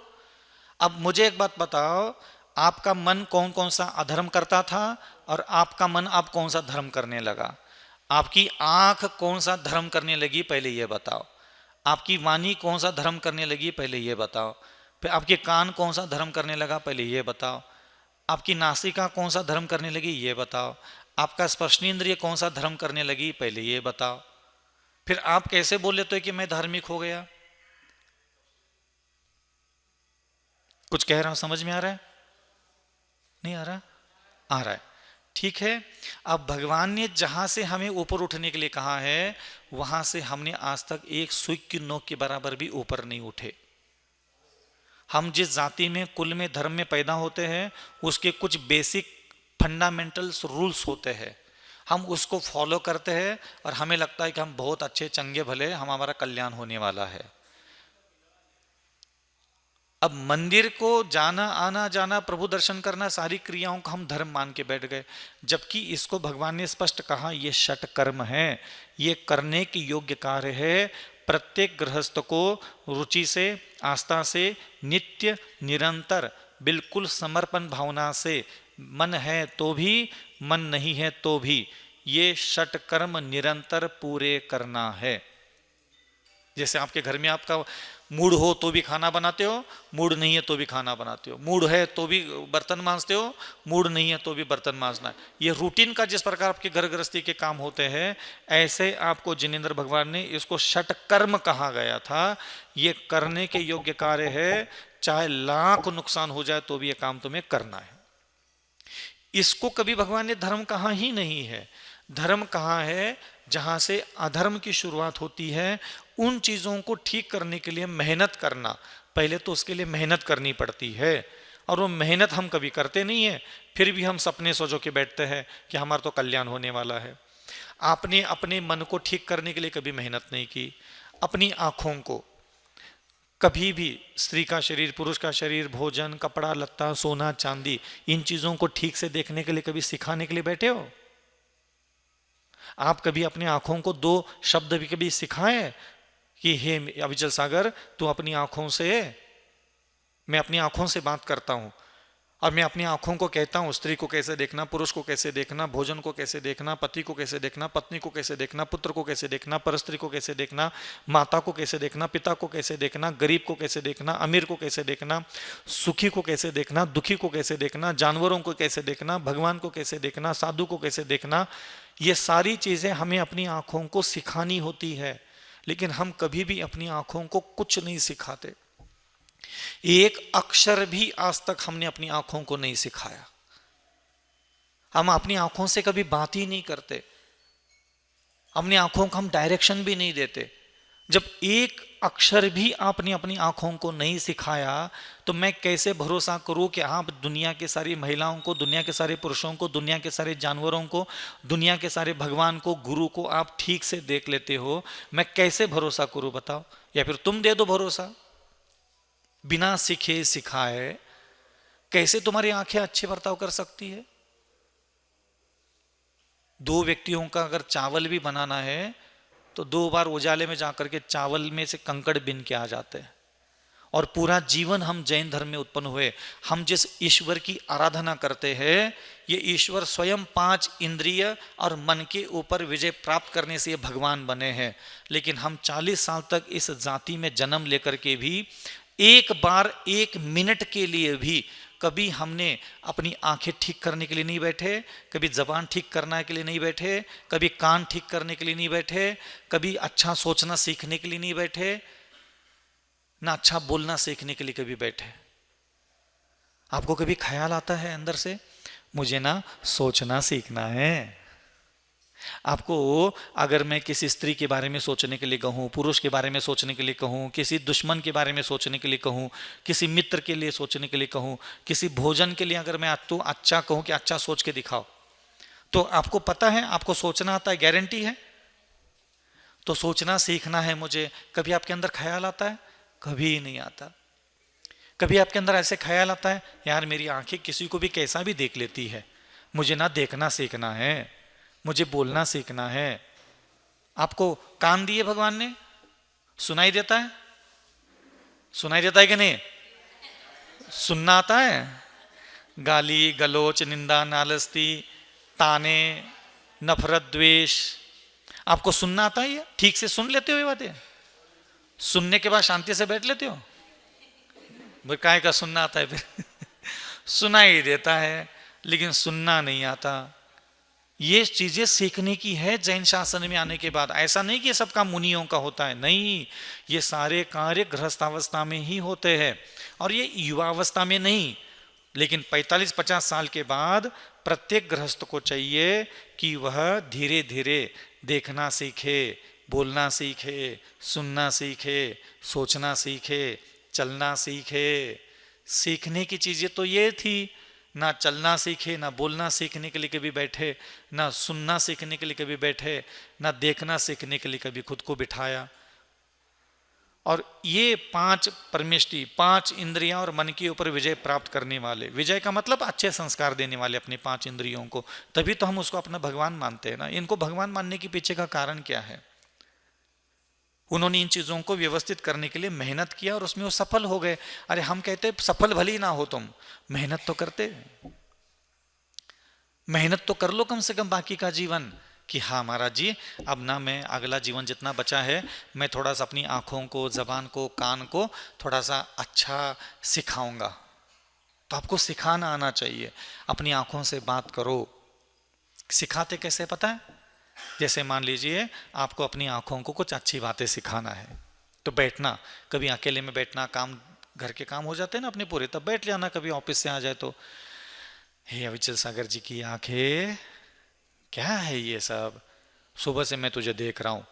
अब मुझे एक बात बताओ, आपका मन कौन कौन सा अधर्म करता था और आपका मन अब कौन सा धर्म करने लगा? आपकी आंख कौन सा धर्म करने लगी पहले ये बताओ। आपकी वाणी कौन सा धर्म करने लगी पहले ये बताओ। फिर आपके कान कौन सा धर्म करने लगा पहले ये बताओ। आपकी नासिका कौन सा धर्म करने लगी ये बताओ। आपका स्पर्शनेंद्रिय कौन सा धर्म करने लगी पहले ये बताओ। फिर आप कैसे बोल लेते हो कि मैं धार्मिक हो गया? कुछ कह रहा हूं, समझ में आ रहा है? नहीं आ रहा? आ रहा है। ठीक है। अब भगवान ने जहां से हमें ऊपर उठने के लिए कहा है, वहां से हमने आज तक एक सुई की नोक के बराबर भी ऊपर नहीं उठे। हम जिस जाति में, कुल में, धर्म में पैदा होते हैं, उसके कुछ बेसिक फंडामेंटल्स रूल्स होते हैं, हम उसको फॉलो करते हैं और हमें लगता है कि हम बहुत अच्छे, चंगे भले, हमारा कल्याण होने वाला है। अब मंदिर को जाना, आना जाना, प्रभु दर्शन करना, सारी क्रियाओं को हम धर्म मान के बैठ गए, जबकि इसको भगवान ने स्पष्ट कहा ये षट कर्म है, ये करने की योग्य कार्य है। प्रत्येक गृहस्थ को रुचि से, आस्था से, नित्य निरंतर बिल्कुल समर्पण भावना से, मन है तो भी, मन नहीं है तो भी, ये षट कर्म निरंतर पूरे करना है। जैसे आपके घर में आपका मूड हो तो भी खाना बनाते हो, मूड नहीं है तो भी खाना बनाते हो, मूड है तो भी बर्तन मांजते हो, मूड नहीं है तो भी बर्तन मांजना है। ये रूटीन का जिस प्रकार आपके घर गृहस्थी के काम होते हैं, ऐसे आपको जिनेंद्र भगवान ने इसको षट कर्म कहा गया था। ये करने के योग्य कार्य है, चाहे लाख नुकसान हो जाए तो भी ये काम तुम्हें करना है। इसको कभी भगवान ने धर्म कहा ही नहीं है। धर्म कहा है जहां से अधर्म की शुरुआत होती है, उन चीजों को ठीक करने के लिए मेहनत करना। पहले तो उसके लिए मेहनत करनी पड़ती है, और वो मेहनत हम कभी करते नहीं है, फिर भी हम सपने सोचो के बैठते हैं कि हमारा तो कल्याण होने वाला है। आपने अपने मन को ठीक करने के लिए कभी मेहनत नहीं की। अपनी आंखों को कभी भी, स्त्री का शरीर, पुरुष का शरीर, भोजन, कपड़ा लत्ता, सोना चांदी, इन चीजों को ठीक से देखने के लिए कभी सिखाने के लिए बैठे हो? आप कभी अपनी आंखों को दो शब्द भी कभी सिखाए कि हे अविचल सागर, तू अपनी आंखों से, मैं अपनी आंखों से बात करता हूं और मैं अपनी आंखों को कहता हूं स्त्री को कैसे देखना, पुरुष को कैसे देखना, भोजन को कैसे देखना, पति को कैसे देखना, पत्नी को कैसे देखना, पुत्र को कैसे देखना, परस्त्री को कैसे देखना, माता को कैसे देखना, पिता को कैसे देखना, गरीब को कैसे देखना, अमीर को कैसे देखना, सुखी को कैसे देखना, दुखी को कैसे देखना, जानवरों को कैसे देखना, भगवान को कैसे देखना, साधु को कैसे देखना। ये सारी चीजें हमें अपनी आंखों को सिखानी होती है, लेकिन हम कभी भी अपनी आंखों को कुछ नहीं सिखाते। एक अक्षर भी आज तक हमने अपनी आंखों को नहीं सिखाया। हम अपनी आंखों से कभी बात ही नहीं करते, अपनी आंखों को हम डायरेक्शन भी नहीं देते। जब एक अक्षर भी आपने अपनी आंखों को नहीं सिखाया, तो मैं कैसे भरोसा करूं कि आप दुनिया के सारी महिलाओं को, दुनिया के सारे पुरुषों को, दुनिया के सारे जानवरों को, दुनिया के सारे भगवान को, गुरु को आप ठीक से देख लेते हो? मैं कैसे भरोसा करूं बताओ? या फिर तुम दे दो भरोसा। बिना सीखे सिखाए कैसे तुम्हारी आंखें अच्छे बर्ताव कर सकती है? दो व्यक्तियों का अगर चावल भी बनाना है तो 2 बार उजाले में जाकर के चावल में से कंकड़ बिन के आ जाते हैं। और पूरा जीवन हम जैन धर्म में उत्पन्न हुए, हम जिस ईश्वर की आराधना करते हैं, ये ईश्वर स्वयं 5 इंद्रिय और मन के ऊपर विजय प्राप्त करने से ये भगवान बने हैं। लेकिन हम 40 साल तक इस जाति में जन्म लेकर के भी एक बार 1 मिनट के लिए भी कभी हमने अपनी आंखें ठीक करने के लिए नहीं बैठे, कभी जबान ठीक करने के लिए नहीं बैठे, कभी कान ठीक करने के लिए नहीं बैठे, कभी अच्छा सोचना सीखने के लिए नहीं बैठे, ना अच्छा बोलना सीखने के लिए कभी बैठे। आपको कभी ख्याल आता है अंदर से, मुझे ना सोचना सीखना है? आपको अगर मैं किसी स्त्री के बारे में सोचने के लिए कहूँ, पुरुष के बारे में सोचने के लिए कहूँ, किसी दुश्मन के बारे में सोचने के लिए कहूँ, किसी मित्र के लिए सोचने के लिए कहूँ, किसी भोजन के लिए अगर मैं तो अच्छा कहूँ कि अच्छा सोच के दिखाओ, तो आपको पता है, आपको सोचना आता है, गारंटी है? तो सोचना सीखना है मुझे। कभी आपके अंदर ख्याल आता है? कभी नहीं आता। कभी आपके अंदर ऐसे ख्याल आता है, यार मेरी आंखें किसी को भी कैसा भी देख लेती है, मुझे ना देखना सीखना है, मुझे बोलना सीखना है। आपको कान दिए भगवान ने, सुनाई देता है? सुनाई देता है कि नहीं? सुनना आता है? गाली गलोच, निंदा, नालस्ती, ताने, नफरत, द्वेष, आपको सुनना आता है? ये ठीक से सुन लेते हो? ये बातें सुनने के बाद शांति से बैठ लेते हो? भाई काय का सुनना आता है फिर? सुनाई देता है लेकिन सुनना नहीं आता। ये चीजें सीखने की है जैन शासन में आने के बाद। ऐसा नहीं कि सब काम मुनियों का होता है, नहीं, ये सारे कार्य गृहस्थावस्था में ही होते हैं, और ये युवावस्था में नहीं। लेकिन 45-50 साल के बाद प्रत्येक गृहस्थ को चाहिए कि वह धीरे धीरे देखना सीखे, बोलना सीखे, सुनना सीखे, सोचना सीखे, चलना सीखे। सीखने की चीजें तो ये थी, ना चलना सीखे, ना बोलना सीखने के लिए कभी बैठे, ना सुनना सीखने के लिए कभी बैठे, ना देखना सीखने के लिए कभी खुद को बिठाया। और ये 5 परमेष्टि, 5 इंद्रियां और मन के ऊपर विजय प्राप्त करने वाले, विजय का मतलब अच्छे संस्कार देने वाले अपने 5 इंद्रियों को, तभी तो हम उसको अपना भगवान मानते हैं ना। इनको भगवान मानने के पीछे का कारण क्या है? उन्होंने इन चीजों को व्यवस्थित करने के लिए मेहनत किया और उसमें वो सफल हो गए। अरे हम कहते सफल भले ही ना हो तुम, मेहनत तो करते, मेहनत तो कर लो कम से कम बाकी का जीवन। कि हाँ महाराज जी, अब ना मैं अगला जीवन जितना बचा है मैं थोड़ा सा अपनी आँखों को, जबान को, कान को थोड़ा सा अच्छा सिखाऊंगा। तो आपको सिखाना आना चाहिए, अपनी आँखों से बात करो। सिखाते कैसे पता है? जैसे मान लीजिए आपको अपनी आँखों को कुछ अच्छी बातें सिखाना है, तो बैठना, कभी अकेले में बैठना, काम घर के काम हो जाते हैं ना अपने पूरे, तब बैठ जाना, कभी ऑफिस से आ जाए तो, हे अविचल सागर जी की आंखें, क्या है ये सब? सुबह से मैं तुझे देख रहा हूं,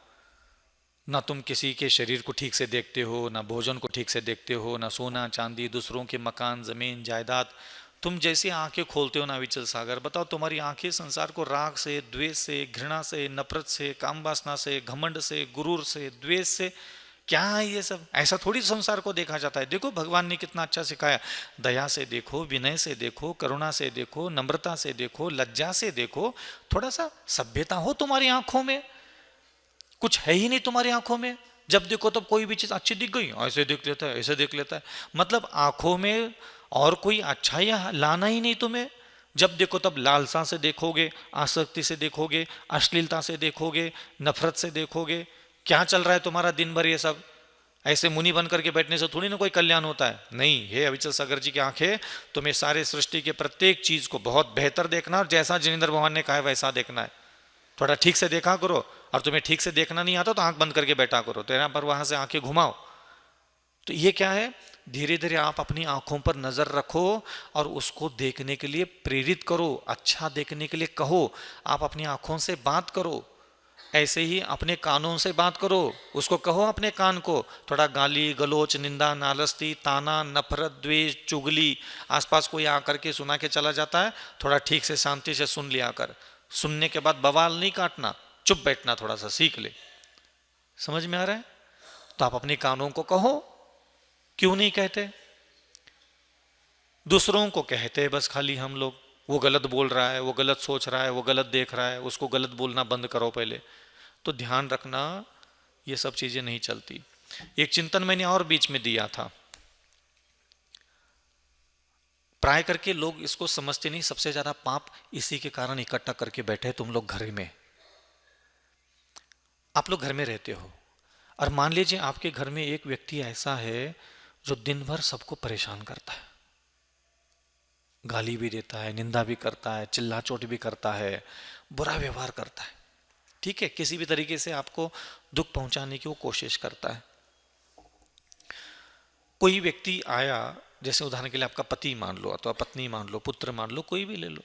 ना तुम किसी के शरीर को ठीक से देखते हो, ना भोजन को ठीक से देखते हो, ना सोना चांदी, दूसरों के मकान, जमीन, जायदाद। तुम जैसी आंखें खोलते हो ना अविचल सागर, बताओ तुम्हारी आंखें संसार को राग से, द्वेष से, घृणा से, नफरत से, काम वासना से, घमंड से, गुरूर से, द्वेष से, क्या है ये सब? ऐसा थोड़ी संसार को देखा जाता है। देखो भगवान ने कितना अच्छा सिखाया, दया से देखो, विनय से देखो, करुणा से देखो, नम्रता से देखो, लज्जा से देखो, थोड़ा सा सभ्यता हो तुम्हारी आंखों में। कुछ है ही नहीं तुम्हारी आंखों में, जब देखो तब कोई भी चीज अच्छी दिख गई ऐसे देख लेता है, ऐसे देख लेता है। मतलब आंखों में और कोई अच्छाई लाना ही नहीं तुम्हें। जब देखो तब लालसा से देखोगे, आसक्ति से देखोगे, अश्लीलता से देखोगे, नफरत से देखोगे। क्या चल रहा है तुम्हारा दिन भर ये सब? ऐसे मुनि बन करके बैठने से थोड़ी ना कोई कल्याण होता है। नहीं, हे अविचल सागर जी की आंखें, तुम्हें सारे सृष्टि के प्रत्येक चीज को बहुत बेहतर देखना, और जैसा जिनेंद्र भगवान ने कहा है वैसा देखना है। थोड़ा ठीक से देखा करो, और तुम्हें ठीक से देखना नहीं आता तो आंख बंद करके बैठा करो, तेरा पर वहां से आंखें घुमाओ। तो ये क्या है? धीरे धीरे आप अपनी आंखों पर नजर रखो और उसको देखने के लिए प्रेरित करो, अच्छा देखने के लिए कहो। आप अपनी आंखों से बात करो, ऐसे ही अपने कानों से बात करो, उसको कहो अपने कान को, थोड़ा गाली गलोच, निंदा, नालस्ती, ताना, नफरत, द्वेष, चुगली आसपास कोई आकर के सुना के चला जाता है, थोड़ा ठीक से शांति से सुन लिया कर। सुनने के बाद बवाल नहीं काटना, चुप बैठना, थोड़ा सा सीख ले। समझ में आ रहा है? तो आप अपने कानों को कहो। क्यों नहीं कहते? दूसरों को कहते बस खाली हम लोग, वो गलत बोल रहा है, वो गलत सोच रहा है, वो गलत देख रहा है, उसको गलत बोलना बंद करो पहले। तो ध्यान रखना, ये सब चीजें नहीं चलती। एक चिंतन मैंने और बीच में दिया था, प्राय करके लोग इसको समझते नहीं, सबसे ज्यादा पाप इसी के कारण इकट्ठा करके बैठे तुम लोग घर में। आप लोग घर में रहते हो और मान लीजिए आपके घर में एक व्यक्ति ऐसा है जो दिन भर सबको परेशान करता है, गाली भी देता है, निंदा भी करता है, चिल्ला चोट भी करता है, बुरा व्यवहार करता है, ठीक है, किसी भी तरीके से आपको दुख पहुंचाने की वो कोशिश करता है। कोई व्यक्ति आया, जैसे उदाहरण के लिए आपका पति मान लो, अथवा पत्नी मान लो, पुत्र मान लो, कोई भी ले लो।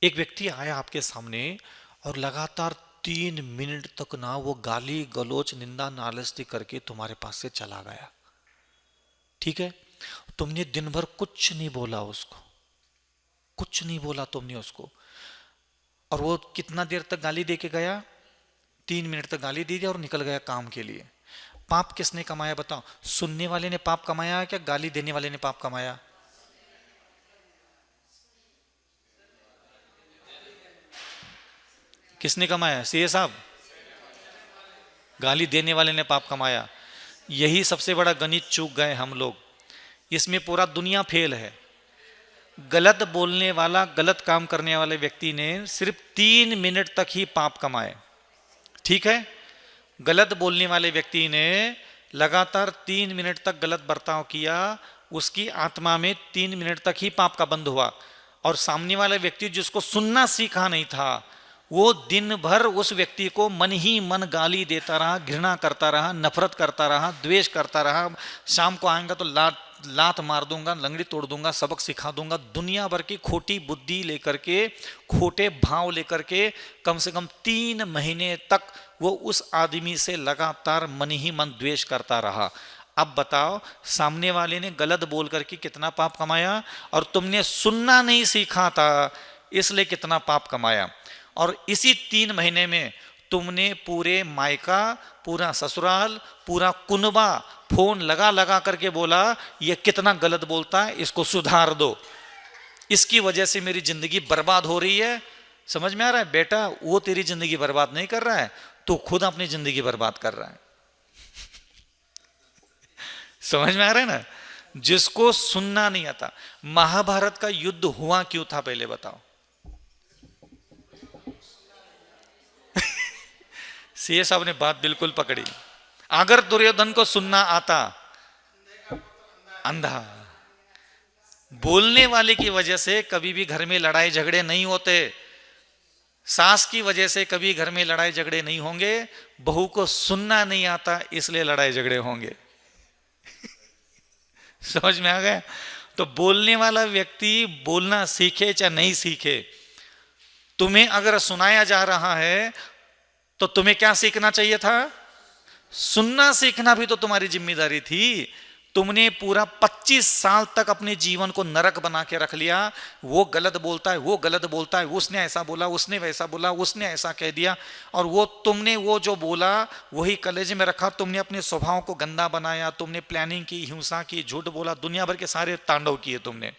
एक व्यक्ति आया आपके सामने और लगातार 3 मिनट तक ना वो गाली गलोच, निंदा, नालस्ती करके तुम्हारे पास से चला गया, ठीक है। तुमने दिन भर कुछ नहीं बोला उसको, कुछ नहीं बोला तुमने उसको, और वो कितना देर तक गाली दे के गया? 3 मिनट तक गाली दी और निकल गया काम के लिए। पाप किसने कमाया बताओ? सुनने वाले ने पाप कमाया क्या गाली देने वाले ने पाप कमाया? किसने कमाया? सीए साहब, गाली देने वाले ने पाप कमाया। यही सबसे बड़ा गणित चूक गए हम लोग, इसमें पूरा दुनिया फेल है। गलत बोलने वाला, गलत काम करने वाले व्यक्ति ने सिर्फ 3 मिनट तक ही पाप कमाए, ठीक है। गलत बोलने वाले व्यक्ति ने लगातार 3 मिनट तक गलत बर्ताव किया, उसकी आत्मा में 3 मिनट तक ही पाप का बंध हुआ। और सामने वाला व्यक्ति जिसको सुनना सीखा नहीं था, वो दिन भर उस व्यक्ति को मन ही मन गाली देता रहा, घृणा करता रहा, नफरत करता रहा, द्वेष करता रहा। शाम को आएगा तो लात मार दूंगा, लंगड़ी तोड़ दूंगा, सबक सिखा दूंगा, दुनिया भर की खोटी बुद्धि लेकर के, खोटे भाव लेकर के, कम से कम 3 महीने तक वो उस आदमी से लगातार मन ही मन द्वेष करता रहा। अब बताओ, सामने वाले ने गलत बोल करके कितना पाप कमाया, और तुमने सुनना नहीं सीखा था इसलिए कितना पाप कमाया। और इसी 3 महीने में तुमने पूरे मायका, पूरा ससुराल, पूरा कुनबा फोन लगा लगा करके बोला ये कितना गलत बोलता है, इसको सुधार दो, इसकी वजह से मेरी जिंदगी बर्बाद हो रही है। समझ में आ रहा है बेटा? वो तेरी जिंदगी बर्बाद नहीं कर रहा है, तू खुद अपनी जिंदगी बर्बाद कर रहा है। समझ में आ रहा है ना? जिसको सुनना नहीं आता। महाभारत का युद्ध हुआ क्यों था पहले बताओ? सीए साहब ने बात बिल्कुल पकड़ी। अगर दुर्योधन को सुनना आता, अंधा, बोलने वाले की वजह से कभी भी घर में लड़ाई झगड़े नहीं होते। सास की वजह से कभी घर में लड़ाई झगड़े नहीं होंगे। बहू को सुनना नहीं आता इसलिए लड़ाई झगड़े होंगे। समझ में आ गया? तो बोलने वाला व्यक्ति बोलना सीखे चाहे नहीं सीखे, तुम्हें अगर सुनाया जा रहा है तो तुम्हें क्या सीखना चाहिए था? सुनना सीखना भी तो तुम्हारी जिम्मेदारी थी। तुमने पूरा 25 साल तक अपने जीवन को नरक बना के रख लिया। वो गलत बोलता है, वो गलत बोलता है, उसने ऐसा बोला, उसने वैसा बोला, उसने ऐसा कह दिया, और वो तुमने वो जो बोला वही कलेजे में रखा। तुमने अपने स्वभाव को गंदा बनाया, तुमने प्लानिंग की, हिंसा की, झूठ बोला, दुनिया भर के सारे तांडव किए तुमने,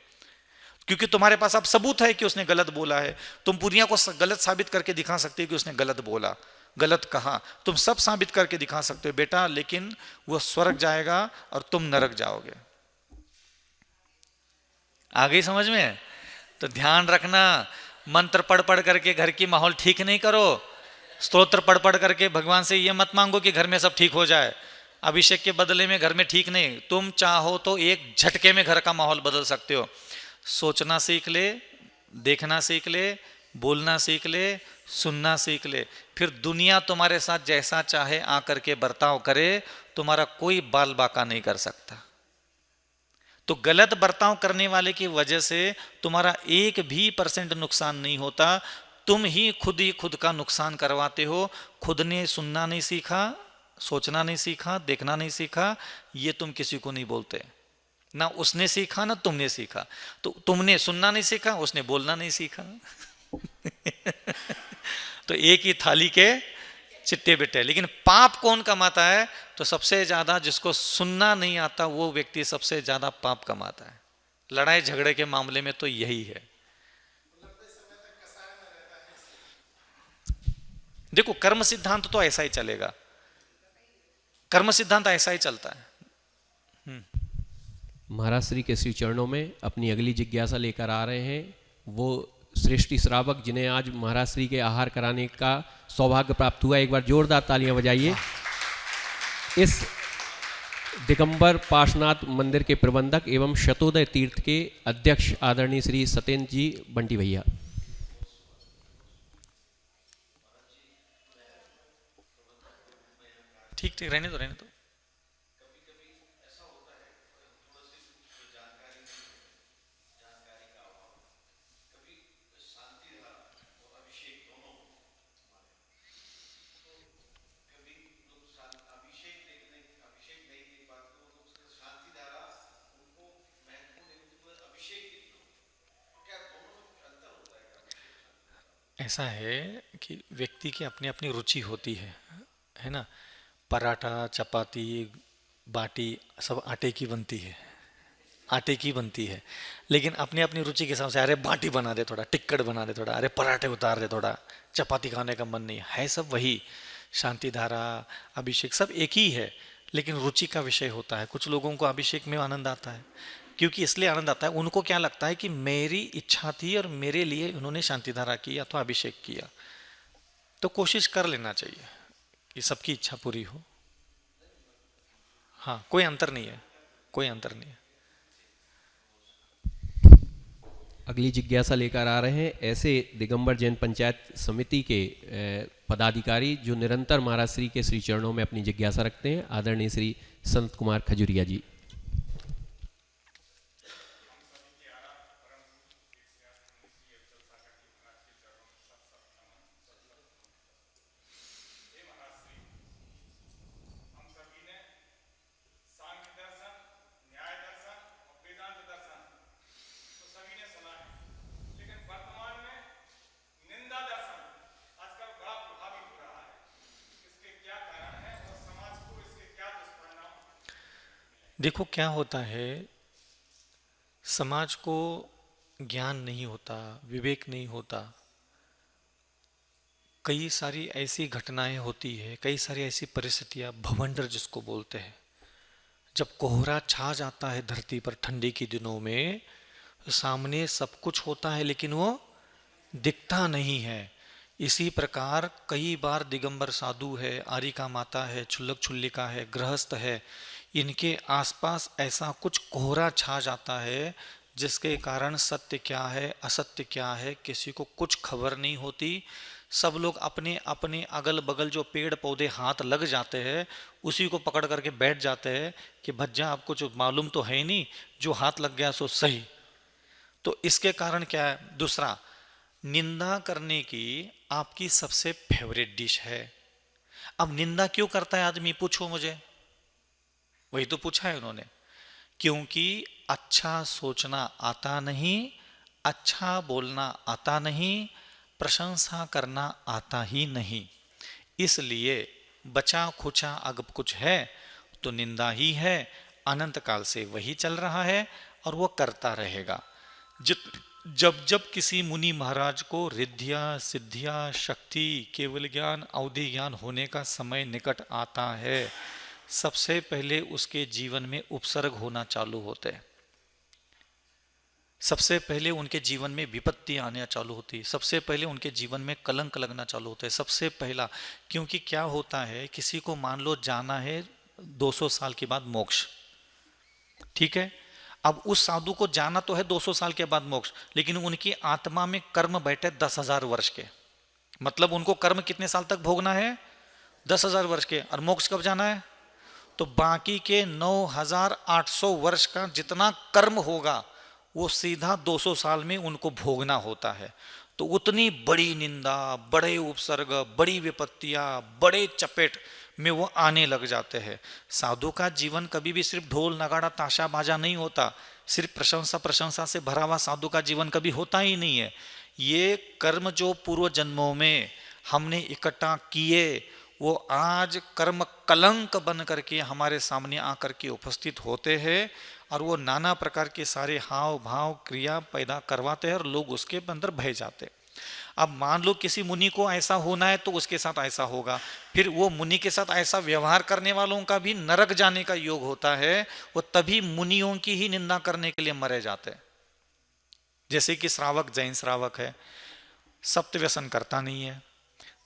क्योंकि तुम्हारे पास अब सबूत है कि उसने गलत बोला है। तुम दुनिया को गलत साबित करके दिखा सकते हो कि उसने गलत बोला, गलत कहा, तुम सब साबित करके दिखा सकते हो बेटा, लेकिन वो स्वर्ग जाएगा और तुम नरक जाओगे। आ गई समझ में? तो ध्यान रखना, मंत्र पढ़ पढ़ करके घर की माहौल ठीक नहीं करो। स्तोत्र पढ़ पढ़ करके भगवान से ये मत मांगो कि घर में सब ठीक हो जाए। अभिषेक के बदले में घर में ठीक नहीं। तुम चाहो तो एक झटके में घर का माहौल बदल सकते हो। सोचना सीख ले, देखना सीख ले, बोलना सीख ले, सुनना सीख ले, फिर दुनिया तुम्हारे साथ जैसा चाहे आकर के बर्ताव करे, तुम्हारा कोई बाल बाका नहीं कर सकता। तो गलत बर्ताव करने वाले की वजह से तुम्हारा 1% नुकसान नहीं होता। तुम ही खुद का नुकसान करवाते हो। खुद ने सुनना नहीं सीखा, सोचना नहीं सीखा, देखना नहीं सीखा, ये तुम किसी को नहीं बोलते। ना उसने सीखा ना तुमने सीखा। तो तुमने सुनना नहीं सीखा, उसने बोलना नहीं सीखा। तो एक ही थाली के चिट्टे बिट्टे। लेकिन पाप कौन कमाता है? तो सबसे ज्यादा जिसको सुनना नहीं आता वो व्यक्ति सबसे ज्यादा पाप कमाता है। लड़ाई झगड़े के मामले में तो यही है। देखो कर्म सिद्धांत तो ऐसा ही चलेगा, कर्म सिद्धांत ऐसा ही चलता है। महाराज श्री के श्री चरणों में अपनी अगली जिज्ञासा लेकर आ रहे हैं वो सृष्टि श्रावक, जिन्हें आज महाराज श्री के आहार कराने का सौभाग्य प्राप्त हुआ। एक बार जोरदार तालियां बजाइए। इस दिगंबर पार्श्वनाथ मंदिर के प्रबंधक एवं शतोदय तीर्थ के अध्यक्ष आदरणीय श्री सत्येंद्र जी बंटी भैया। ठीक ठीक, रहने दो रहने दो। ऐसा है कि व्यक्ति की अपनी अपनी रुचि होती है ना। पराठा, चपाती, बाटी सब आटे की बनती है, आटे की बनती है। लेकिन अपनी अपनी रुचि के हिसाब से, अरे बाटी बना दे थोड़ा, टिक्कड़ बना दे थोड़ा, अरे पराठे उतार दे थोड़ा, चपाती खाने का मन नहीं है, सब वही शांति धारा, अभिषेक सब एक ही है, लेकिन रुचि का विषय होता है। कुछ लोगों को अभिषेक में आनंद आता है, क्योंकि इसलिए आनंद आता है, उनको क्या लगता है कि मेरी इच्छा थी और मेरे लिए उन्होंने शांति धारा की अथवा अभिषेक किया। तो कोशिश कर लेना चाहिए कि सबकी इच्छा पूरी हो। हाँ, कोई अंतर नहीं है, कोई अंतर नहीं है। अगली जिज्ञासा लेकर आ रहे हैं ऐसे दिगंबर जैन पंचायत समिति के पदाधिकारी जो निरंतर महाराज श्री के श्री चरणों में अपनी जिज्ञासा रखते हैं, आदरणीय श्री संत कुमार खजुरिया जी। देखो क्या होता है, समाज को ज्ञान नहीं होता, विवेक नहीं होता, कई सारी ऐसी घटनाएं होती है, कई सारी ऐसी परिस्थितियां, भवंडर जिसको बोलते हैं, जब कोहरा छा जाता है धरती पर ठंडी के दिनों में, तो सामने सब कुछ होता है लेकिन वो दिखता नहीं है। इसी प्रकार कई बार दिगंबर साधु है, आरिका माता है, छुल्लक छुल्लिका है, गृहस्थ है, इनके आसपास ऐसा कुछ कोहरा छा जाता है जिसके कारण सत्य क्या है असत्य क्या है किसी को कुछ खबर नहीं होती। सब लोग अपने अपने अगल बगल जो पेड़ पौधे हाथ लग जाते हैं उसी को पकड़ करके बैठ जाते हैं कि भज्जा आपको जो मालूम तो है ही नहीं, जो हाथ लग गया सो सही। तो इसके कारण क्या है? दूसरा, निंदा करने की आपकी सबसे फेवरेट डिश है। अब निंदा क्यों करता है आदमी, पूछो मुझे, वही तो पूछा है उन्होंने। क्योंकि अच्छा सोचना आता नहीं, अच्छा बोलना आता नहीं, प्रशंसा करना आता ही नहीं। इसलिए बचा खुचा अगर कुछ है तो निंदा ही है। अनंत काल से वही चल रहा है और वो करता रहेगा। जब जब किसी मुनि महाराज को रिद्धिया सिद्धिया शक्ति केवल ज्ञान अवधि ज्ञान होने का समय निकट आता है, सबसे पहले उसके जीवन में उपसर्ग होना चालू होते हैं। सबसे पहले उनके जीवन में विपत्ति आने चालू होती है, सबसे पहले उनके जीवन में कलंक लगना चालू होता है, सबसे पहला। क्योंकि क्या होता है, किसी को मान लो जाना है 200 साल के बाद मोक्ष, ठीक है। अब उस साधु को जाना तो है 200 साल के बाद मोक्ष, लेकिन उनकी आत्मा में कर्म बैठे 10,000 वर्ष के। मतलब उनको कर्म कितने साल तक भोगना है? 10,000 वर्ष के। और मोक्ष कब जाना है? तो बाकी के 9,800 वर्ष का जितना कर्म होगा वो सीधा 200 साल में उनको भोगना होता है। तो उतनी बड़ी निंदा, बड़े उपसर्ग, बड़ी विपत्तियां, बड़े चपेट में वो आने लग जाते हैं। साधु का जीवन कभी भी सिर्फ ढोल नगाड़ा ताशा बाजा नहीं होता, सिर्फ प्रशंसा से भरा हुआ साधु का जीवन कभी होता ही नहीं है। ये कर्म जो पूर्व जन्मों में हमने इकट्ठा किए वो आज कर्म कलंक बन करके हमारे सामने आकर के उपस्थित होते हैं और वो नाना प्रकार के सारे हाव भाव क्रिया पैदा करवाते हैं और लोग उसके अंदर बह जाते हैं। अब मान लो किसी मुनि को ऐसा होना है तो उसके साथ ऐसा होगा, फिर वो मुनि के साथ ऐसा व्यवहार करने वालों का भी नरक जाने का योग होता है। वो तभी मुनियों की ही निंदा करने के लिए मरे जाते हैं। जैसे कि श्रावक, जैन श्रावक है, सप्त व्यसन करता नहीं है,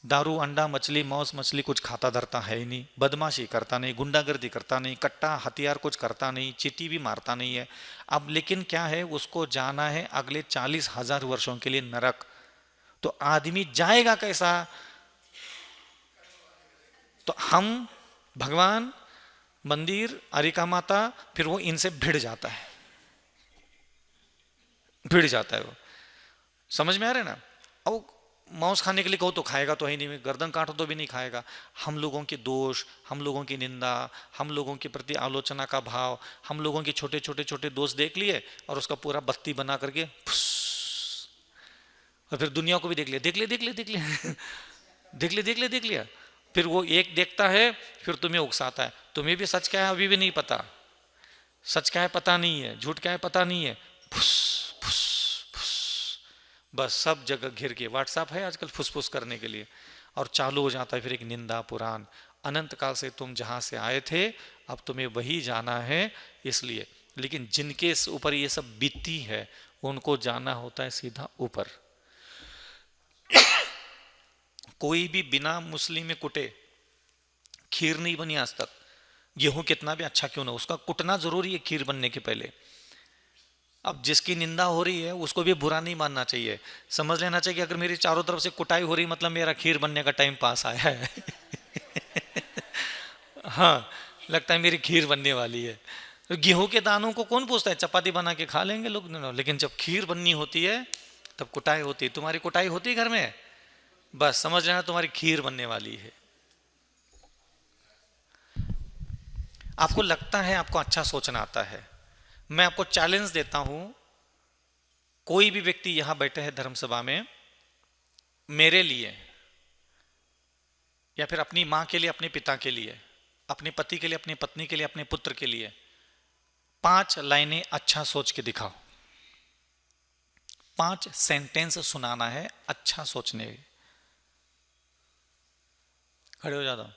दारू अंडा मछली मौस मछली कुछ खाता धरता है ही नहीं, बदमाशी करता नहीं, गुंडागर्दी करता नहीं, कट्टा हथियार कुछ करता नहीं, चीटी भी मारता नहीं है। अब लेकिन क्या है, उसको जाना है अगले 40,000 वर्षों के लिए नरक। तो आदमी जाएगा कैसा? तो हम भगवान, मंदिर, अरिका माता, फिर वो इनसे भिड़ जाता है, भिड़ जाता है वो। समझ में आ रहा है ना? अब मांस खाने के लिए कहो तो खाएगा तो है नहीं, गर्दन काटो तो भी नहीं खाएगा। हम लोगों के दोष, हम लोगों की निंदा, हम लोगों के प्रति आलोचना का भाव, हम लोगों के छोटे छोटे छोटे दोष देख लिए और उसका पूरा बत्ती बना करके और फिर दुनिया को भी देख लिया, देख लिया देख लिया देख लिया देख लिया देख लिया देख लिया। फिर वो एक देखता है, फिर तुम्हें उकसाता है, तुम्हें भी सच क्या है अभी भी नहीं पता, सच क्या है पता नहीं है, झूठ क्या है पता नहीं है, फुस फुस फुस, बस सब जगह घिर के। व्हाट्सएप है आजकल फुसफुस करने के लिए, और चालू हो जाता है फिर एक निंदा पुराण। अनंत काल से तुम जहां से आए थे अब तुम्हें वही जाना है, इसलिए। लेकिन जिनके ऊपर ये सब बीती है उनको जाना होता है सीधा ऊपर। कोई भी बिना मुस्लिम में कुटे खीर नहीं बनी आज तक, गेहूं कितना भी अच्छा क्यों ना, उसका कुटना जरूरी है खीर बनने के पहले। अब जिसकी निंदा हो रही है उसको भी बुरा नहीं मानना चाहिए, समझ लेना चाहिए अगर मेरी चारों तरफ से कुटाई हो रही मतलब मेरा खीर बनने का टाइम पास आया है हाँ, लगता है मेरी खीर बनने वाली है। तो गेहूं के दानों को कौन पूछता है, चपाती बना के खा लेंगे लोग, लेकिन जब खीर बननी होती है तब कुटाई होती है। तुम्हारी कुटाई होती है घर में, बस समझ लेना तुम्हारी खीर बनने वाली है। आपको लगता है आपको अच्छा सोचना आता है, मैं आपको चैलेंज देता हूं, कोई भी व्यक्ति यहां बैठे हैं धर्मसभा में, मेरे लिए या फिर अपनी मां के लिए, अपने पिता के लिए, अपने पति के लिए, अपनी पत्नी के लिए, अपने पुत्र के लिए 5 लाइनें अच्छा सोच के दिखाओ। 5 सेंटेंस सुनाना है अच्छा सोचने। खड़े हो जाता हूं,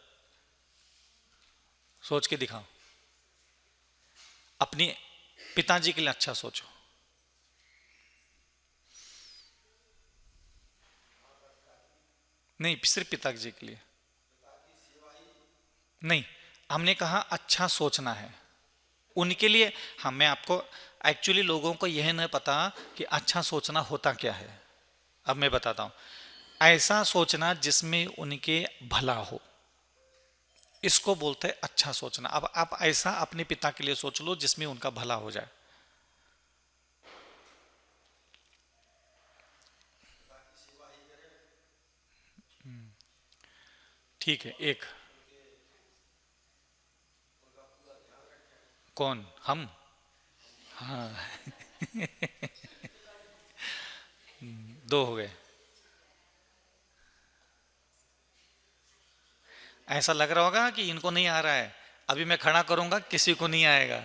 सोच के दिखाओ। अपने पिताजी के लिए अच्छा सोचो, नहीं, सिर्फ पिताजी के लिए नहीं, हमने कहा अच्छा सोचना है उनके लिए। हाँ, मैं आपको एक्चुअली लोगों को यह नहीं पता कि अच्छा सोचना होता क्या है। अब मैं बताता हूं, ऐसा सोचना जिसमें उनके भला हो, इसको बोलते हैं अच्छा सोचना। अब आप ऐसा अपने पिता के लिए सोच लो जिसमें उनका भला हो जाए। ठीक है। एक कौन? हम? हाँ दो हो गए। ऐसा लग रहा होगा कि इनको नहीं आ रहा है, अभी मैं खड़ा करूंगा किसी को नहीं आएगा।